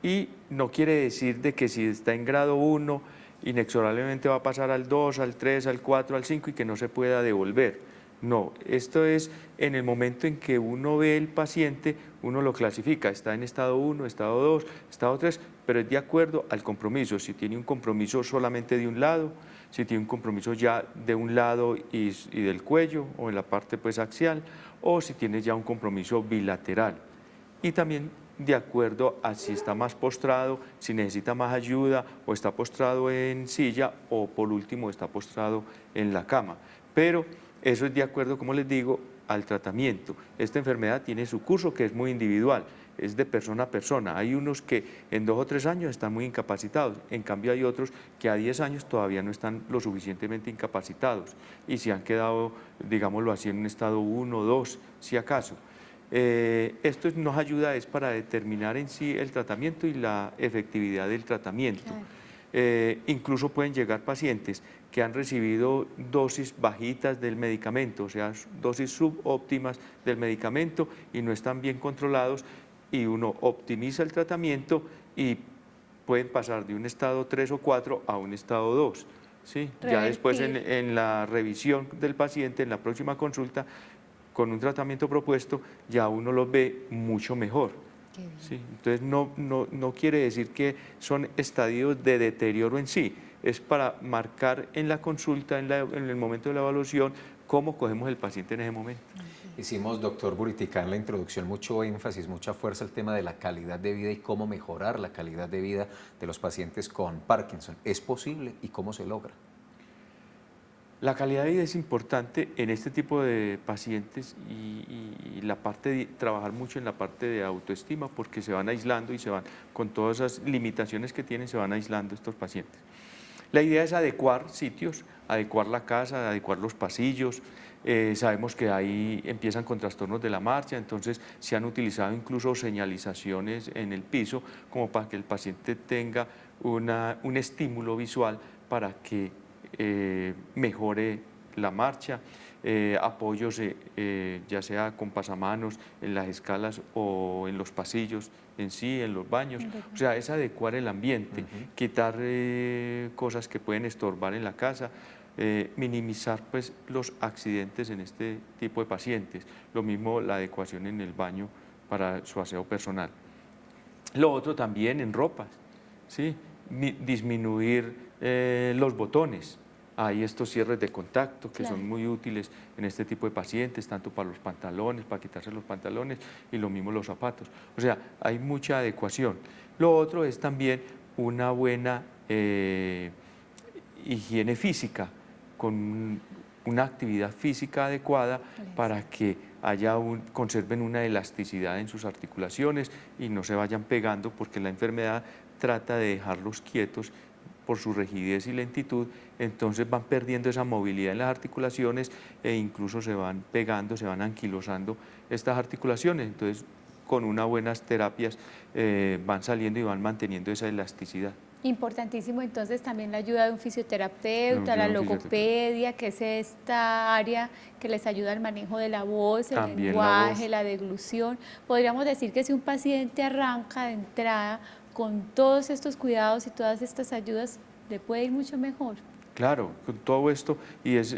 Y no quiere decir de que si está en grado 1, inexorablemente va a pasar al 2, al 3, al 4, al 5 y que no se pueda devolver. No, esto es en el momento en que uno ve el paciente, uno lo clasifica, está en estado 1, estado 2, estado 3, pero es de acuerdo al compromiso. Si tiene un compromiso solamente de un lado, si tiene un compromiso ya de un lado y del cuello o en la parte pues axial, o si tiene ya un compromiso bilateral. Y también de acuerdo a si está más postrado, si necesita más ayuda o está postrado en silla o por último está postrado en la cama. Pero eso es de acuerdo, como les digo, al tratamiento. Esta enfermedad tiene su curso que es muy individual, es de persona a persona. Hay unos que en 2 o 3 años están muy incapacitados, en cambio hay otros que a 10 años todavía no están lo suficientemente incapacitados y se han quedado, digámoslo así, en un estado 1 o 2, si acaso. Esto nos ayuda es para determinar en sí el tratamiento y la efectividad del tratamiento. Claro. Incluso pueden llegar pacientes que han recibido dosis bajitas del medicamento, o sea, dosis subóptimas del medicamento y no están bien controlados y uno optimiza el tratamiento y pueden pasar de un estado 3 o 4 a un estado 2. ¿Sí? Ya después en la revisión del paciente, en la próxima consulta, con un tratamiento propuesto, ya uno lo ve mucho mejor. ¿Sí? Entonces no quiere decir que son estadios de deterioro en sí, es para marcar en la consulta, en el momento de la evaluación, cómo cogemos el paciente en ese momento. Hicimos, doctor Buritica, en la introducción mucho énfasis, mucha fuerza al tema de la calidad de vida y cómo mejorar la calidad de vida de los pacientes con Parkinson. ¿Es posible y cómo se logra? La calidad de vida es importante en este tipo de pacientes y la parte de trabajar mucho en la parte de autoestima porque se van aislando y se van, con todas esas limitaciones que tienen, se van aislando estos pacientes. La idea es adecuar sitios, adecuar la casa, adecuar los pasillos. Sabemos que ahí empiezan con trastornos de la marcha, entonces se han utilizado incluso señalizaciones en el piso como para que el paciente tenga un estímulo visual para que mejore la marcha, apoyos ya sea con pasamanos en las escalas o en los pasillos en sí, en los baños, o sea, es adecuar el ambiente, quitar cosas que pueden estorbar en la casa, minimizar pues los accidentes en este tipo de pacientes, lo mismo la adecuación en el baño para su aseo personal. Lo otro también en ropas, ¿sí? Disminuir los botones. Hay estos cierres de contacto que son muy útiles en este tipo de pacientes, tanto para los pantalones, para quitarse los pantalones y lo mismo los zapatos. O sea, hay mucha adecuación. Lo otro es también una buena higiene física, con una actividad física adecuada para que conserven una elasticidad en sus articulaciones y no se vayan pegando porque la enfermedad trata de dejarlos quietos por su rigidez y lentitud, entonces van perdiendo esa movilidad en las articulaciones e incluso se van pegando, se van anquilosando estas articulaciones. Entonces, con unas buenas terapias van saliendo y van manteniendo esa elasticidad. Importantísimo entonces también la ayuda de un fisioterapeuta, la logopedia, que es esta área que les ayuda al manejo de la voz, el lenguaje, la deglución. Podríamos decir que si un paciente arranca de entrada con todos estos cuidados y todas estas ayudas, le puede ir mucho mejor. Claro, con todo esto, y es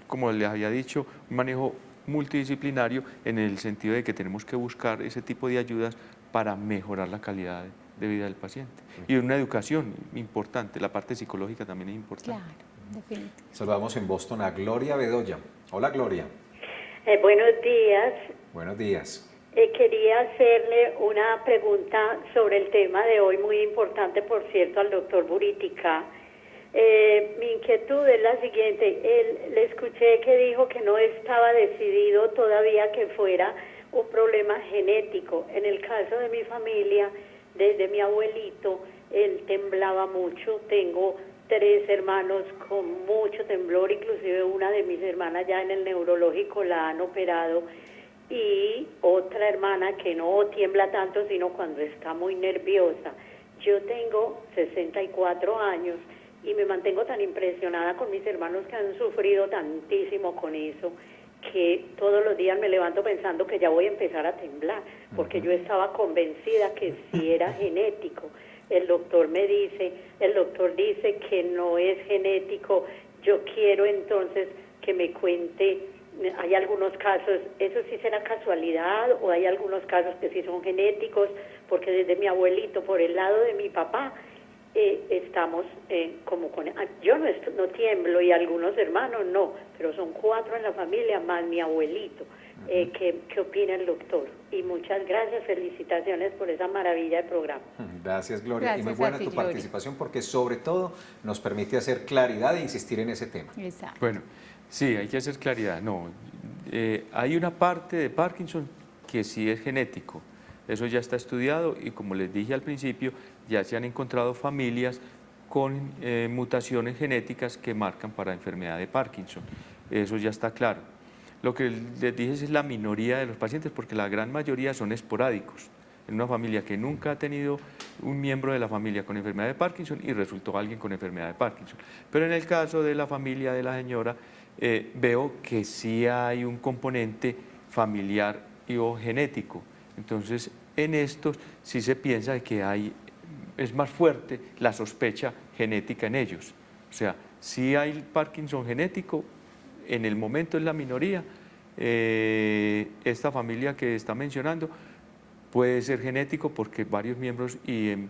como les había dicho, un manejo multidisciplinario en el sentido de que tenemos que buscar ese tipo de ayudas para mejorar la calidad de vida del paciente. Y una educación importante, la parte psicológica también es importante. Claro, definitivamente. Saludamos en Boston a Gloria Bedoya. Hola, Gloria. Buenos días. Buenos días. Quería hacerle una pregunta sobre el tema de hoy, muy importante, por cierto, al doctor Buritica. Mi inquietud es la siguiente. Le escuché que dijo que no estaba decidido todavía que fuera un problema genético. En el caso de mi familia, desde mi abuelito, él temblaba mucho. Tengo 3 hermanos con mucho temblor, inclusive una de mis hermanas ya en el neurológico la han operado, y otra hermana que no tiembla tanto sino cuando está muy nerviosa. Yo tengo 64 años y me mantengo tan impresionada con mis hermanos que han sufrido tantísimo con eso, que todos los días me levanto pensando que ya voy a empezar a temblar, porque yo estaba convencida que sí era genético. El doctor dice que no es genético. Yo quiero entonces que me cuente, hay algunos casos, ¿eso sí será casualidad o hay algunos casos que sí son genéticos? Porque desde mi abuelito, por el lado de mi papá, estamos como con... Yo no tiemblo y algunos hermanos no, pero son 4 en la familia más mi abuelito. ¿Qué opina el doctor? Y muchas gracias, felicitaciones por esa maravilla de programa. Gracias, Gloria. Gracias, y muy buena a ti, tu Gloria. participación porque sobre todo nos permite hacer claridad e insistir en ese tema. Exacto. Bueno, sí, hay que hacer claridad. No, hay una parte de Parkinson que sí es genético. Eso ya está estudiado y como les dije al principio, ya se han encontrado familias con mutaciones genéticas que marcan para enfermedad de Parkinson. Eso ya está claro. Lo que les dije es la minoría de los pacientes porque la gran mayoría son esporádicos. En una familia que nunca ha tenido un miembro de la familia con enfermedad de Parkinson y resultó alguien con enfermedad de Parkinson. Pero en el caso de la familia de la señora, veo que sí hay un componente familiar y o genético. Entonces, en estos sí se piensa que es más fuerte la sospecha genética en ellos. O sea, sí hay Parkinson genético, en el momento es la minoría. Esta familia que está mencionando puede ser genético porque varios miembros y en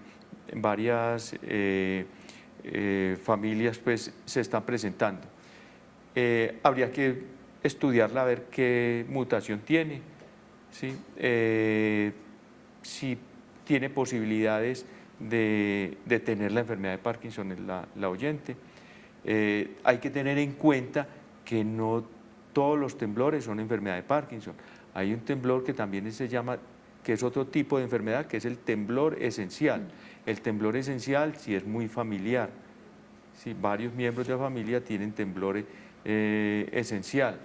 varias familias pues se están presentando. Habría que estudiarla a ver qué mutación tiene, ¿sí? Si tiene posibilidades de tener la enfermedad de Parkinson en la oyente. Hay que tener en cuenta que no todos los temblores son enfermedad de Parkinson. Hay un temblor que también se llama, que es otro tipo de enfermedad, que es el temblor esencial. El temblor esencial sí es muy familiar. Sí, varios miembros de la familia tienen temblor esencial.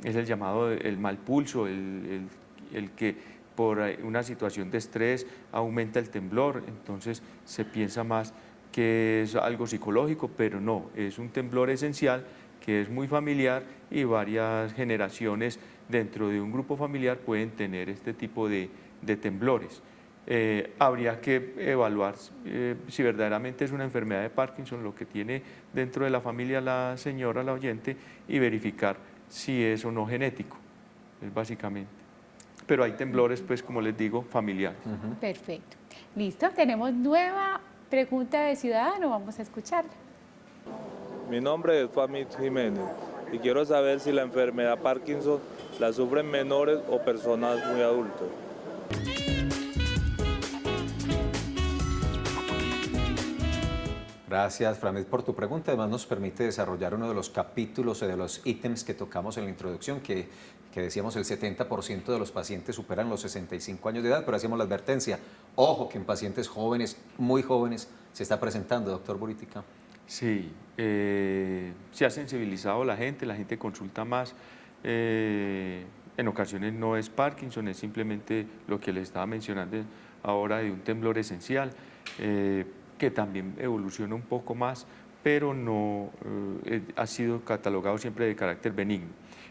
Es el llamado el mal pulso, el que por una situación de estrés aumenta el temblor, entonces se piensa más que es algo psicológico, pero no, es un temblor esencial que es muy familiar y varias generaciones dentro de un grupo familiar pueden tener este tipo de temblores. Habría que evaluar si verdaderamente es una enfermedad de Parkinson lo que tiene dentro de la familia la señora, la oyente, y verificar si es o no genético, es básicamente. Pero hay temblores, pues como les digo, familiares. Perfecto. Listo, tenemos nueva pregunta de ciudadano, vamos a escucharla. Mi nombre es Famid Jiménez y quiero saber si la enfermedad Parkinson la sufren menores o personas muy adultas. Gracias, Framid, por tu pregunta. Además, nos permite desarrollar uno de los capítulos o de los ítems que tocamos en la introducción, que decíamos el 70% de los pacientes superan los 65 años de edad, pero hacíamos la advertencia, ojo, que en pacientes jóvenes, muy jóvenes, se está presentando, doctor Buritica. Sí, se ha sensibilizado la gente consulta más. En ocasiones no es Parkinson, es simplemente lo que les estaba mencionando ahora de un temblor esencial, que también evoluciona un poco más, pero no ha sido catalogado siempre de carácter benigno.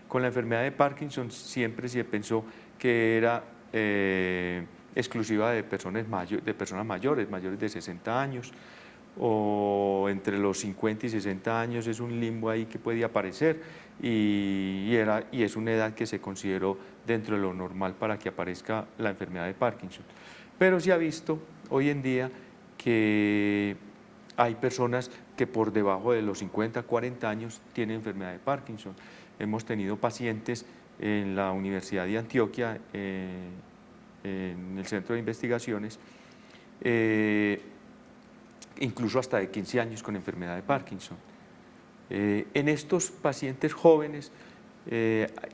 Con la enfermedad de Parkinson siempre se pensó que era exclusiva de personas mayores de 60 años, o entre los 50 y 60 años es un limbo ahí que puede aparecer y es una edad que se consideró dentro de lo normal para que aparezca la enfermedad de Parkinson. Pero se ha visto hoy en día que hay personas que por debajo de los 50, 40 años tienen enfermedad de Parkinson. Hemos tenido pacientes en la Universidad de Antioquia, en el Centro de Investigaciones, incluso hasta de 15 años con enfermedad de Parkinson. En estos pacientes jóvenes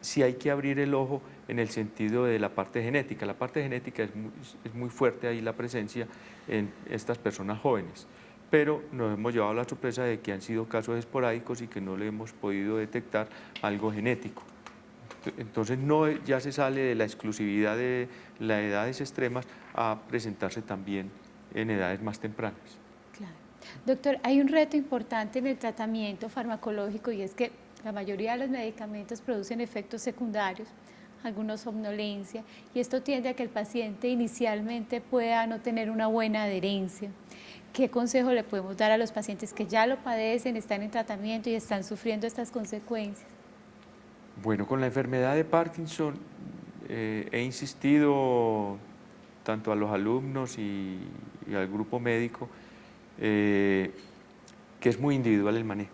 sí hay que abrir el ojo en el sentido de la parte genética. La parte genética es muy fuerte ahí la presencia en estas personas jóvenes, pero nos hemos llevado la sorpresa de que han sido casos esporádicos y que no le hemos podido detectar algo genético. Entonces ya se sale de la exclusividad de las edades extremas a presentarse también en edades más tempranas. Claro. Doctor, hay un reto importante en el tratamiento farmacológico y es que la mayoría de los medicamentos producen efectos secundarios, algunos somnolencia, y esto tiende a que el paciente inicialmente pueda no tener una buena adherencia. ¿Qué consejo le podemos dar a los pacientes que ya lo padecen, están en tratamiento y están sufriendo estas consecuencias? Bueno, con la enfermedad de Parkinson he insistido tanto a los alumnos y al grupo médico que es muy individual el manejo.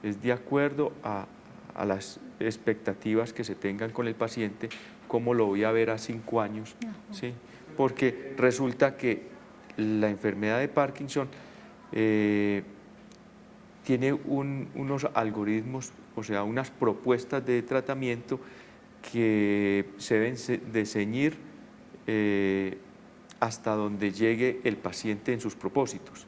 Es de acuerdo a las expectativas que se tengan con el paciente, cómo lo voy a ver a 5 años, ¿sí? Porque resulta que la enfermedad de Parkinson tiene unos algoritmos, o sea, unas propuestas de tratamiento que se deben de ceñir hasta donde llegue el paciente en sus propósitos.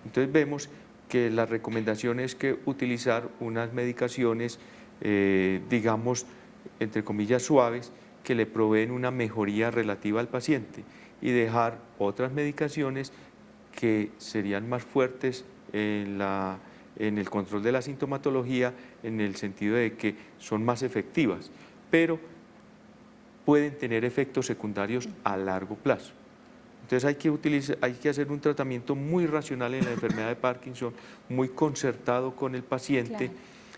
Entonces vemos que la recomendación es que utilizar unas medicaciones, digamos, entre comillas suaves, que le proveen una mejoría relativa al paciente y dejar otras medicaciones que serían más fuertes en el control de la sintomatología, en el sentido de que son más efectivas, pero pueden tener efectos secundarios a largo plazo. Entonces hay que hacer un tratamiento muy racional en la enfermedad de Parkinson, muy concertado con el paciente, claro,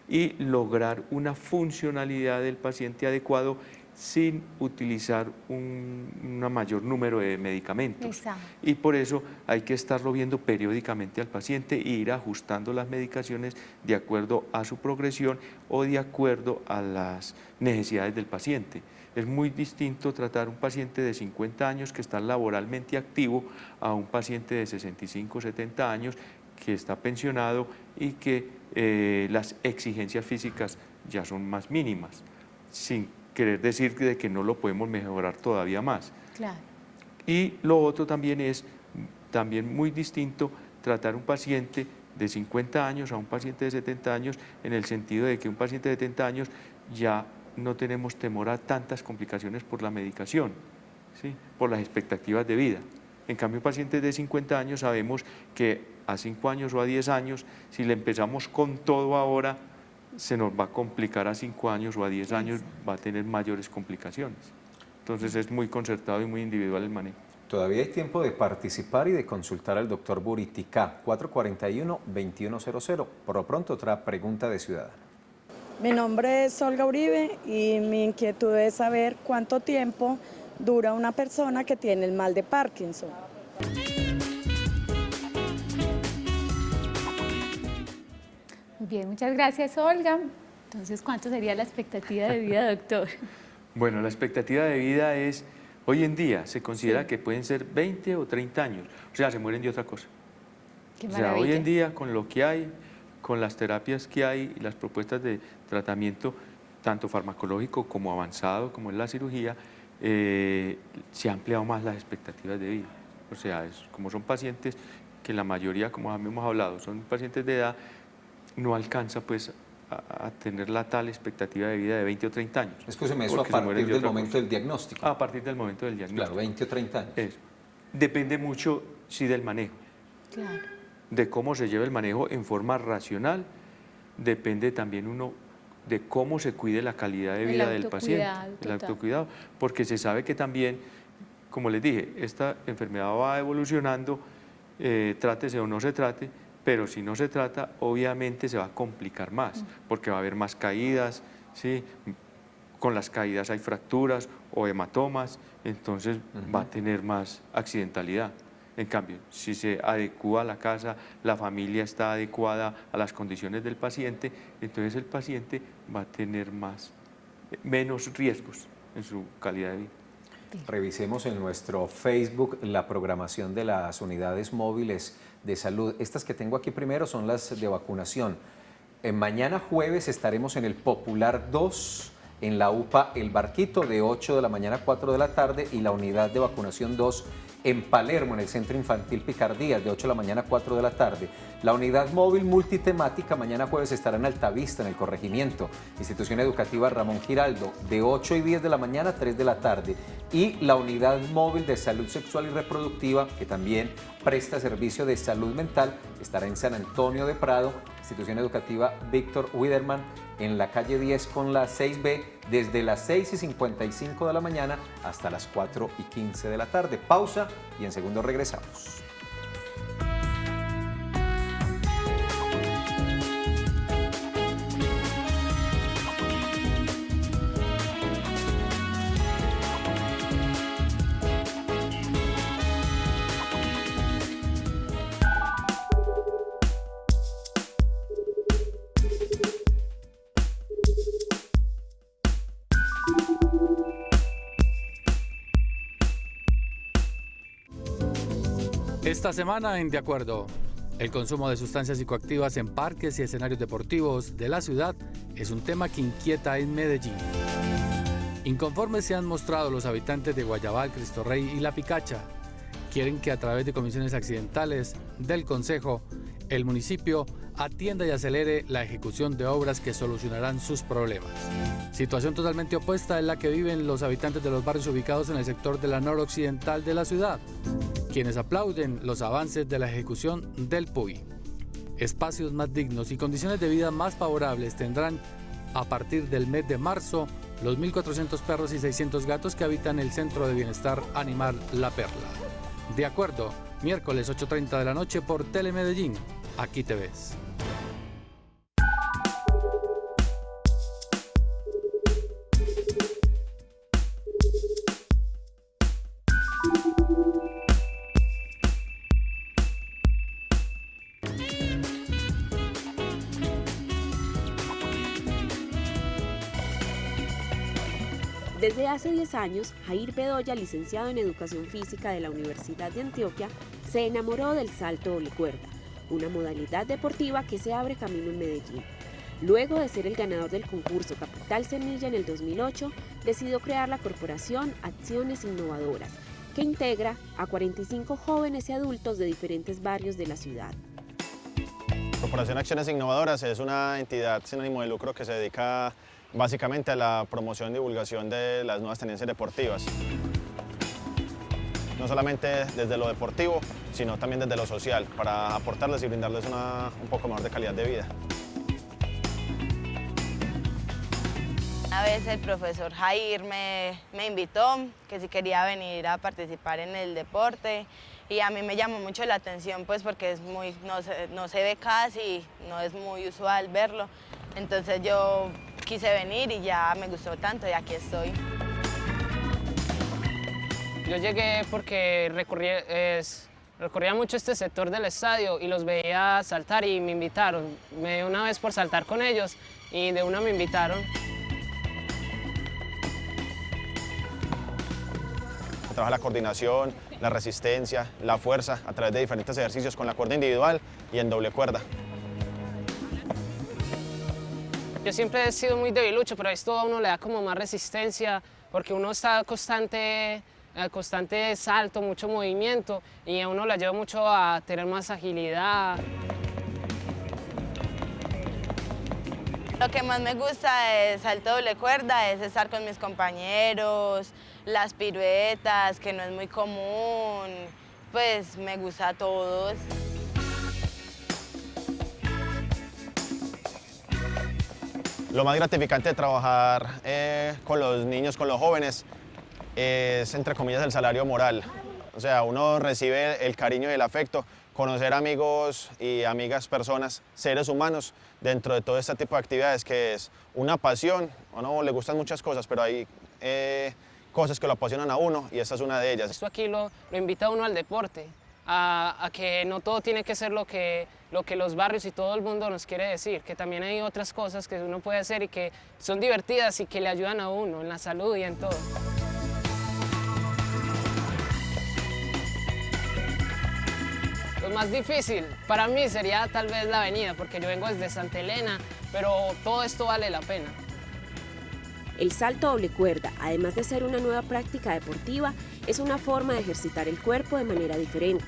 y lograr una funcionalidad del paciente adecuado sin utilizar un mayor número de medicamentos. Exacto. Y por eso hay que estarlo viendo periódicamente al paciente e ir ajustando las medicaciones de acuerdo a su progresión o de acuerdo a las necesidades del paciente. Es muy distinto tratar a un paciente de 50 años que está laboralmente activo a un paciente de 65 o 70 años que está pensionado y que las exigencias físicas ya son más mínimas, sin querer decir de que no lo podemos mejorar todavía más. Claro. Y lo otro también es muy distinto tratar a un paciente de 50 años a un paciente de 70 años, en el sentido de que un paciente de 70 años ya no tenemos temor a tantas complicaciones por la medicación, ¿sí? Por las expectativas de vida. En cambio, pacientes de 50 años sabemos que a 5 años o a 10 años, si le empezamos con todo ahora, se nos va a complicar a 5 años o a 10 años, va a tener mayores complicaciones. Entonces es muy concertado y muy individual el manejo. Todavía hay tiempo de participar y de consultar al doctor Buritica, 441-2100. Por lo pronto, otra pregunta de ciudadano. Mi nombre es Olga Uribe y mi inquietud es saber cuánto tiempo dura una persona que tiene el mal de Parkinson. Muy bien, muchas gracias, Olga. Entonces, ¿cuánto sería la expectativa de vida, doctor? Bueno, la expectativa de vida es, hoy en día se considera que pueden ser 20 o 30 años, o sea, se mueren de otra cosa. Qué maravilla. O sea, hoy en día, con lo que hay, con las terapias que hay y las propuestas de tratamiento, tanto farmacológico como avanzado, como es la cirugía, se han ampliado más las expectativas de vida. O sea, como son pacientes que la mayoría, como hemos hablado, son pacientes de edad, no alcanza pues a tener la tal expectativa de vida de 20 o 30 años. Escúcheme, eso a partir del momento del diagnóstico. A partir del momento del diagnóstico. Claro, 20 o 30 años. Eso. Depende mucho, sí, del manejo. Claro. De cómo se lleva el manejo en forma racional, depende también de cómo se cuide la calidad de vida del paciente. El autocuidado, porque se sabe que también, como les dije, esta enfermedad va evolucionando trátese o no se trate, pero si no se trata, obviamente se va a complicar más, porque va a haber más caídas, ¿sí? Con las caídas hay fracturas o hematomas, entonces va a tener más accidentalidad. En cambio, si se adecúa la casa, la familia está adecuada a las condiciones del paciente, entonces el paciente va a tener menos riesgos en su calidad de vida. Revisemos en nuestro Facebook la programación de las unidades móviles de salud. Estas que tengo aquí primero son las de vacunación. Mañana jueves estaremos en el Popular 2, en la UPA El Barquito, de 8 de la mañana a 4 de la tarde, y la unidad de vacunación 2 en Palermo, en el Centro Infantil Picardías, de 8 de la mañana a 4 de la tarde. La unidad móvil multitemática mañana jueves estará en Altavista, en el Corregimiento. Institución Educativa Ramón Giraldo, de 8 y 10 de la mañana a 3 de la tarde. Y la unidad móvil de salud sexual y reproductiva, que también presta servicio de salud mental, estará en San Antonio de Prado, Institución Educativa Víctor Widerman, en la calle 10 con la 6B, desde las 6:55 de la mañana hasta las 4:15 de la tarde. Pausa y en segundo regresamos. Esta semana en De Acuerdo, el consumo de sustancias psicoactivas en parques y escenarios deportivos de la ciudad es un tema que inquieta en Medellín. Inconformes se han mostrado los habitantes de Guayabal, Cristo Rey y La Picacha. Quieren que a través de comisiones accidentales del Consejo, el municipio atienda y acelere la ejecución de obras que solucionarán sus problemas. Situación totalmente opuesta es la que viven los habitantes de los barrios ubicados en el sector de la noroccidental de la ciudad, quienes aplauden los avances de la ejecución del PUI. Espacios más dignos y condiciones de vida más favorables tendrán a partir del mes de marzo los 1.400 perros y 600 gatos que habitan el Centro de Bienestar Animal La Perla. De Acuerdo, miércoles 8:30 de la noche por Telemedellín. Aquí te ves. Desde hace 10 años, Jair Bedoya, licenciado en Educación Física de la Universidad de Antioquia, se enamoró del salto doble cuerda, una modalidad deportiva que se abre camino en Medellín. Luego de ser el ganador del concurso Capital Semilla en el 2008, decidió crear la corporación Acciones Innovadoras, que integra a 45 jóvenes y adultos de diferentes barrios de la ciudad. Corporación Acciones Innovadoras es una entidad sin ánimo de lucro que se dedica básicamente a la promoción y divulgación de las nuevas tendencias deportivas. No solamente desde lo deportivo, sino también desde lo social, para aportarles y brindarles un poco mejor de calidad de vida. Una vez el profesor Jair me invitó, que si quería venir a participar en el deporte, y a mí me llamó mucho la atención, pues porque es no se ve casi, no es muy usual verlo. Entonces yo quise venir y ya me gustó tanto y aquí estoy. Yo llegué porque recorría mucho este sector del estadio y los veía saltar y me invitaron. Me dio una vez por saltar con ellos y de una me invitaron. Se trabaja la coordinación, la resistencia, la fuerza a través de diferentes ejercicios con la cuerda individual y en doble cuerda. Yo siempre he sido muy debilucho, pero esto a uno le da como más resistencia porque uno está constante salto, mucho movimiento y a uno le ayuda mucho a tener más agilidad. Lo que más me gusta es salto doble cuerda, es estar con mis compañeros, las piruetas, que no es muy común, pues me gusta a todos. Lo más gratificante de trabajar con los niños, con los jóvenes, es, entre comillas, el salario moral. O sea, uno recibe el cariño y el afecto conocer amigos y amigas, personas, seres humanos dentro de todo este tipo de actividades que es una pasión. A uno le gustan muchas cosas, pero hay cosas que lo apasionan a uno y esta es una de ellas. Esto aquí lo invita a uno al deporte, a que no todo tiene que ser lo que los barrios y todo el mundo nos quiere decir, que también hay otras cosas que uno puede hacer y que son divertidas y que le ayudan a uno en la salud y en todo. Lo más difícil para mí sería tal vez la avenida, porque yo vengo desde Santa Elena, pero todo esto vale la pena. El salto doble cuerda, además de ser una nueva práctica deportiva, es una forma de ejercitar el cuerpo de manera diferente.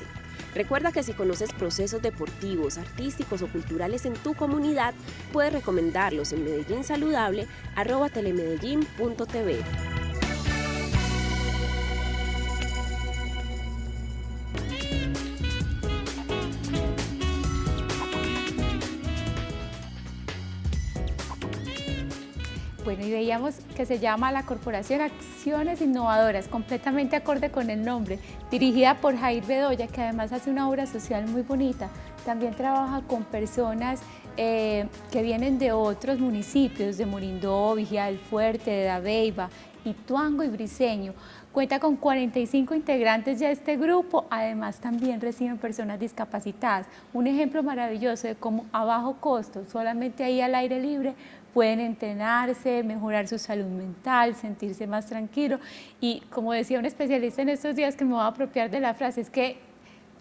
Recuerda que si conoces procesos deportivos, artísticos o culturales en tu comunidad, puedes recomendarlos en Medellín Saludable, @telemedellin.tv. Bueno, y veíamos que se llama la Corporación Acciones Innovadoras, completamente acorde con el nombre, dirigida por Jair Bedoya, que además hace una obra social muy bonita. También trabaja con personas que vienen de otros municipios, de Murindó, Vigía del Fuerte, de Dabeiba, Ituango y Briceño. Cuenta con 45 integrantes ya este grupo, además también reciben personas discapacitadas. Un ejemplo maravilloso de cómo a bajo costo, solamente ahí al aire libre, pueden entrenarse, mejorar su salud mental, sentirse más tranquilo. Y como decía un especialista en estos días, que me voy a apropiar de la frase, es que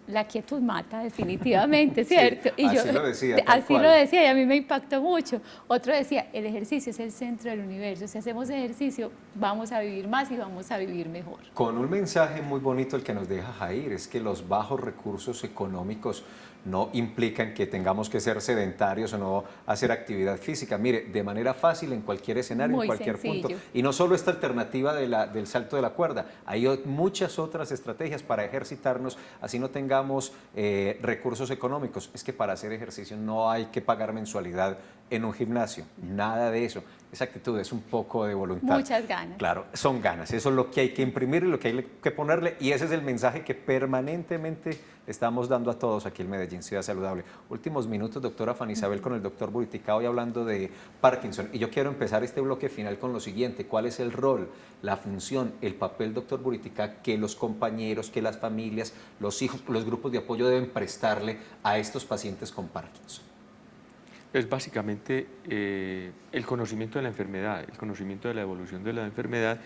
la quietud mata definitivamente, ¿cierto? Sí, así lo decía. Así lo decía y a mí me impactó mucho. Otro decía, el ejercicio es el centro del universo. Si hacemos ejercicio, vamos a vivir más y vamos a vivir mejor. Con un mensaje muy bonito el que nos deja Jair, es que los bajos recursos económicos no implican que tengamos que ser sedentarios o no hacer actividad física. Mire, de manera fácil, en cualquier escenario, Muy en cualquier sencillo. punto. Y no solo esta alternativa del salto de la cuerda, hay muchas otras estrategias para ejercitarnos, así no tengamos recursos económicos. Es que para hacer ejercicio no hay que pagar mensualidad en un gimnasio, nada de eso. Esa actitud es un poco de voluntad. Muchas ganas. Claro, son ganas, eso es lo que hay que imprimir y lo que hay que ponerle, y ese es el mensaje que permanentemente estamos dando a todos aquí en Medellín Ciudad Saludable. Últimos minutos, doctora Fanny Isabel, con el doctor Buritica, hoy hablando de Parkinson, y yo quiero empezar este bloque final con lo siguiente: ¿cuál es el rol, la función, el papel, doctor Buritica, que los compañeros, que las familias, los hijos, los grupos de apoyo deben prestarle a estos pacientes con Parkinson? Es básicamente el conocimiento de la enfermedad, el conocimiento de la evolución de la enfermedad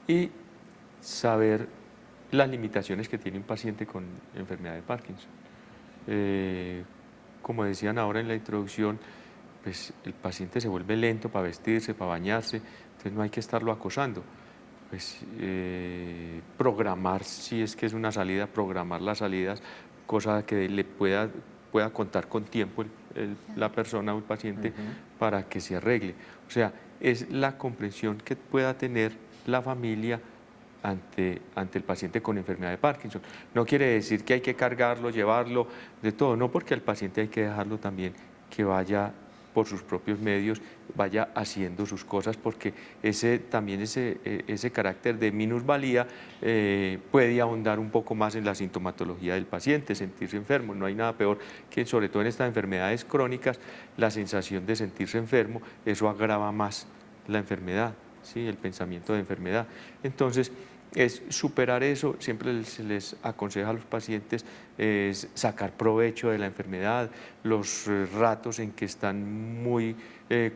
y saber las limitaciones que tiene un paciente con enfermedad de Parkinson. Como decían ahora en la introducción, pues el paciente se vuelve lento para vestirse, para bañarse, entonces no hay que estarlo acosando. Pues, programar, si es que es una salida, programar las salidas, cosa que le pueda contar con tiempo la persona o el paciente para que se arregle. O sea, es la comprensión que pueda tener la familia ante el paciente con enfermedad de Parkinson. No quiere decir que hay que cargarlo, llevarlo, de todo, no, porque al paciente hay que dejarlo también que vaya por sus propios medios, vaya haciendo sus cosas, porque ese carácter de minusvalía puede ahondar un poco más en la sintomatología del paciente, sentirse enfermo. No hay nada peor que, sobre todo en estas enfermedades crónicas, la sensación de sentirse enfermo, eso agrava más la enfermedad, ¿sí? El pensamiento de enfermedad. Entonces, es superar eso. Siempre se les aconseja a los pacientes es sacar provecho de la enfermedad, los ratos en que están muy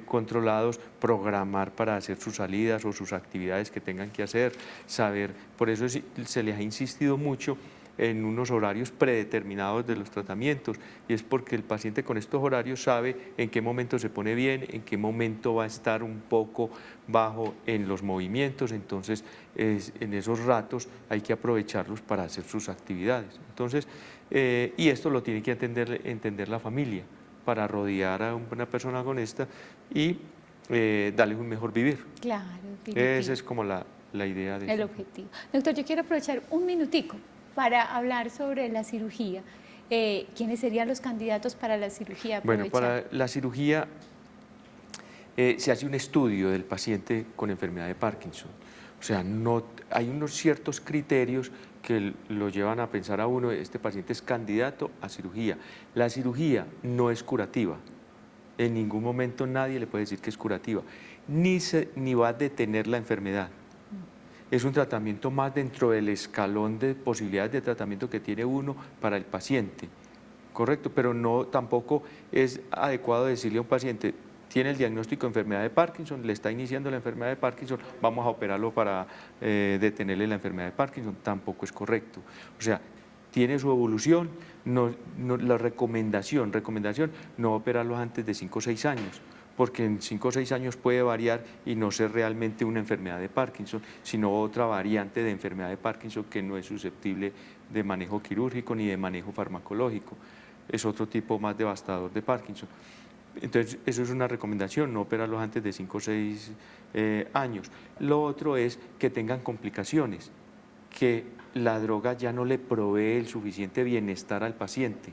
controlados, programar para hacer sus salidas o sus actividades que tengan que hacer, saber. Por eso se les ha insistido mucho en unos horarios predeterminados de los tratamientos, y es porque el paciente con estos horarios sabe en qué momento se pone bien, en qué momento va a estar un poco bajo en los movimientos. Entonces en esos ratos hay que aprovecharlos para hacer sus actividades. Entonces, y esto lo tiene que entender la familia para rodear a una persona con esta y darle un mejor vivir. Claro, esa es como la idea de el objetivo. Doctor, yo quiero aprovechar un minutico para hablar sobre la cirugía. ¿Quiénes serían los candidatos para la cirugía? Bueno, para la cirugía se hace un estudio del paciente con enfermedad de Parkinson. O sea, hay unos ciertos criterios que lo llevan a pensar a uno, este paciente es candidato a cirugía. La cirugía no es curativa. En ningún momento nadie le puede decir que es curativa, ni va a detener la enfermedad. Es un tratamiento más dentro del escalón de posibilidades de tratamiento que tiene uno para el paciente, correcto, pero no, tampoco es adecuado decirle a un paciente, tiene el diagnóstico de enfermedad de Parkinson, le está iniciando la enfermedad de Parkinson, vamos a operarlo para detenerle la enfermedad de Parkinson, tampoco es correcto. O sea, tiene su evolución, la recomendación, no operarlo antes de 5 o 6 años, porque en 5 o 6 años puede variar y no ser realmente una enfermedad de Parkinson, sino otra variante de enfermedad de Parkinson que no es susceptible de manejo quirúrgico ni de manejo farmacológico. Es otro tipo más devastador de Parkinson. Entonces, eso es una recomendación, no operarlos antes de 5 o 6 años. Lo otro es que tengan complicaciones, que la droga ya no le provee el suficiente bienestar al paciente,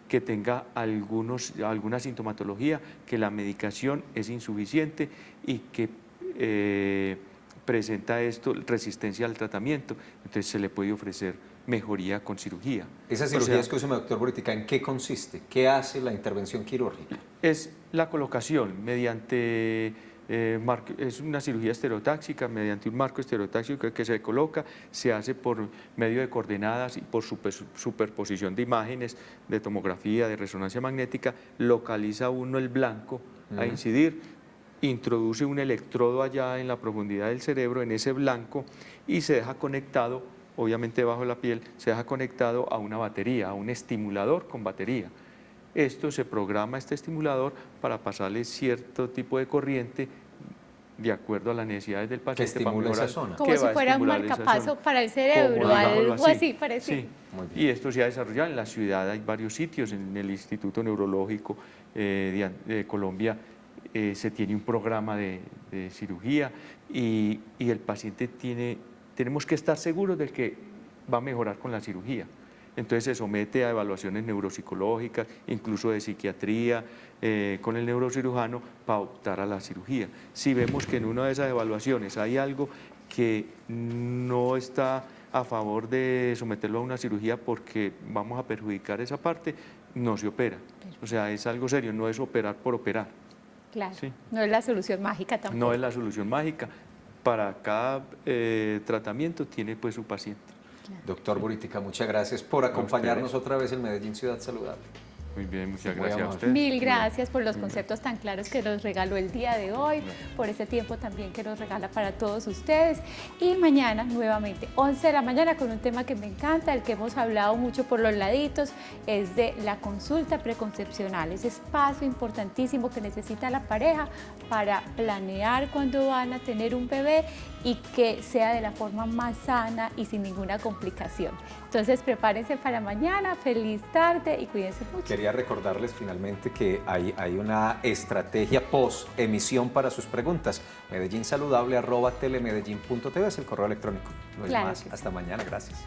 que tenga alguna sintomatología, que la medicación es insuficiente y que presenta esto resistencia al tratamiento, entonces se le puede ofrecer mejoría con cirugía. Esa cirugía, escúcheme, doctor Buritica, ¿en qué consiste? ¿Qué hace la intervención quirúrgica? Es la colocación mediante, es una cirugía estereotáxica, mediante un marco estereotáxico que se coloca, se hace por medio de coordenadas y por superposición de imágenes de tomografía, de resonancia magnética, localiza uno el blanco a incidir, introduce un electrodo allá en la profundidad del cerebro, en ese blanco, y se deja conectado, obviamente bajo la piel, se deja conectado a una batería, a un estimulador con batería. Esto se programa, este estimulador, para pasarle cierto tipo de corriente de acuerdo a las necesidades del paciente. Que estimule esa zona. Como si fuera un marcapaso para el cerebro, algo así parecido. Sí, y esto se ha desarrollado en la ciudad, hay varios sitios, en el Instituto Neurológico de Colombia se tiene un programa de cirugía y el paciente tenemos que estar seguros de que va a mejorar con la cirugía. Entonces se somete a evaluaciones neuropsicológicas, incluso de psiquiatría, con el neurocirujano para optar a la cirugía. Si vemos que en una de esas evaluaciones hay algo que no está a favor de someterlo a una cirugía porque vamos a perjudicar esa parte, no se opera. O sea, es algo serio, no es operar por operar. Claro, ¿sí? No es la solución mágica tampoco. No es la solución mágica. Para cada tratamiento tiene pues su paciente. Claro. Doctor Buritica, muchas gracias por acompañarnos otra vez en Medellín Ciudad Saludable. Muy bien, muchas gracias a usted. Mil gracias por los conceptos tan claros que nos regaló el día de hoy, por ese tiempo también que nos regala para todos ustedes. Y mañana, nuevamente, 11 de la mañana, con un tema que me encanta, el que hemos hablado mucho por los laditos, es de la consulta preconcepcional, ese espacio importantísimo que necesita la pareja para planear cuándo van a tener un bebé y que sea de la forma más sana y sin ninguna complicación. Entonces, prepárense para mañana, feliz tarde y cuídense mucho. Quería recordarles finalmente que hay una estrategia post-emisión para sus preguntas. medellínsaludable@telemedellin.tv es el correo electrónico. No es más. Hasta mañana. Gracias.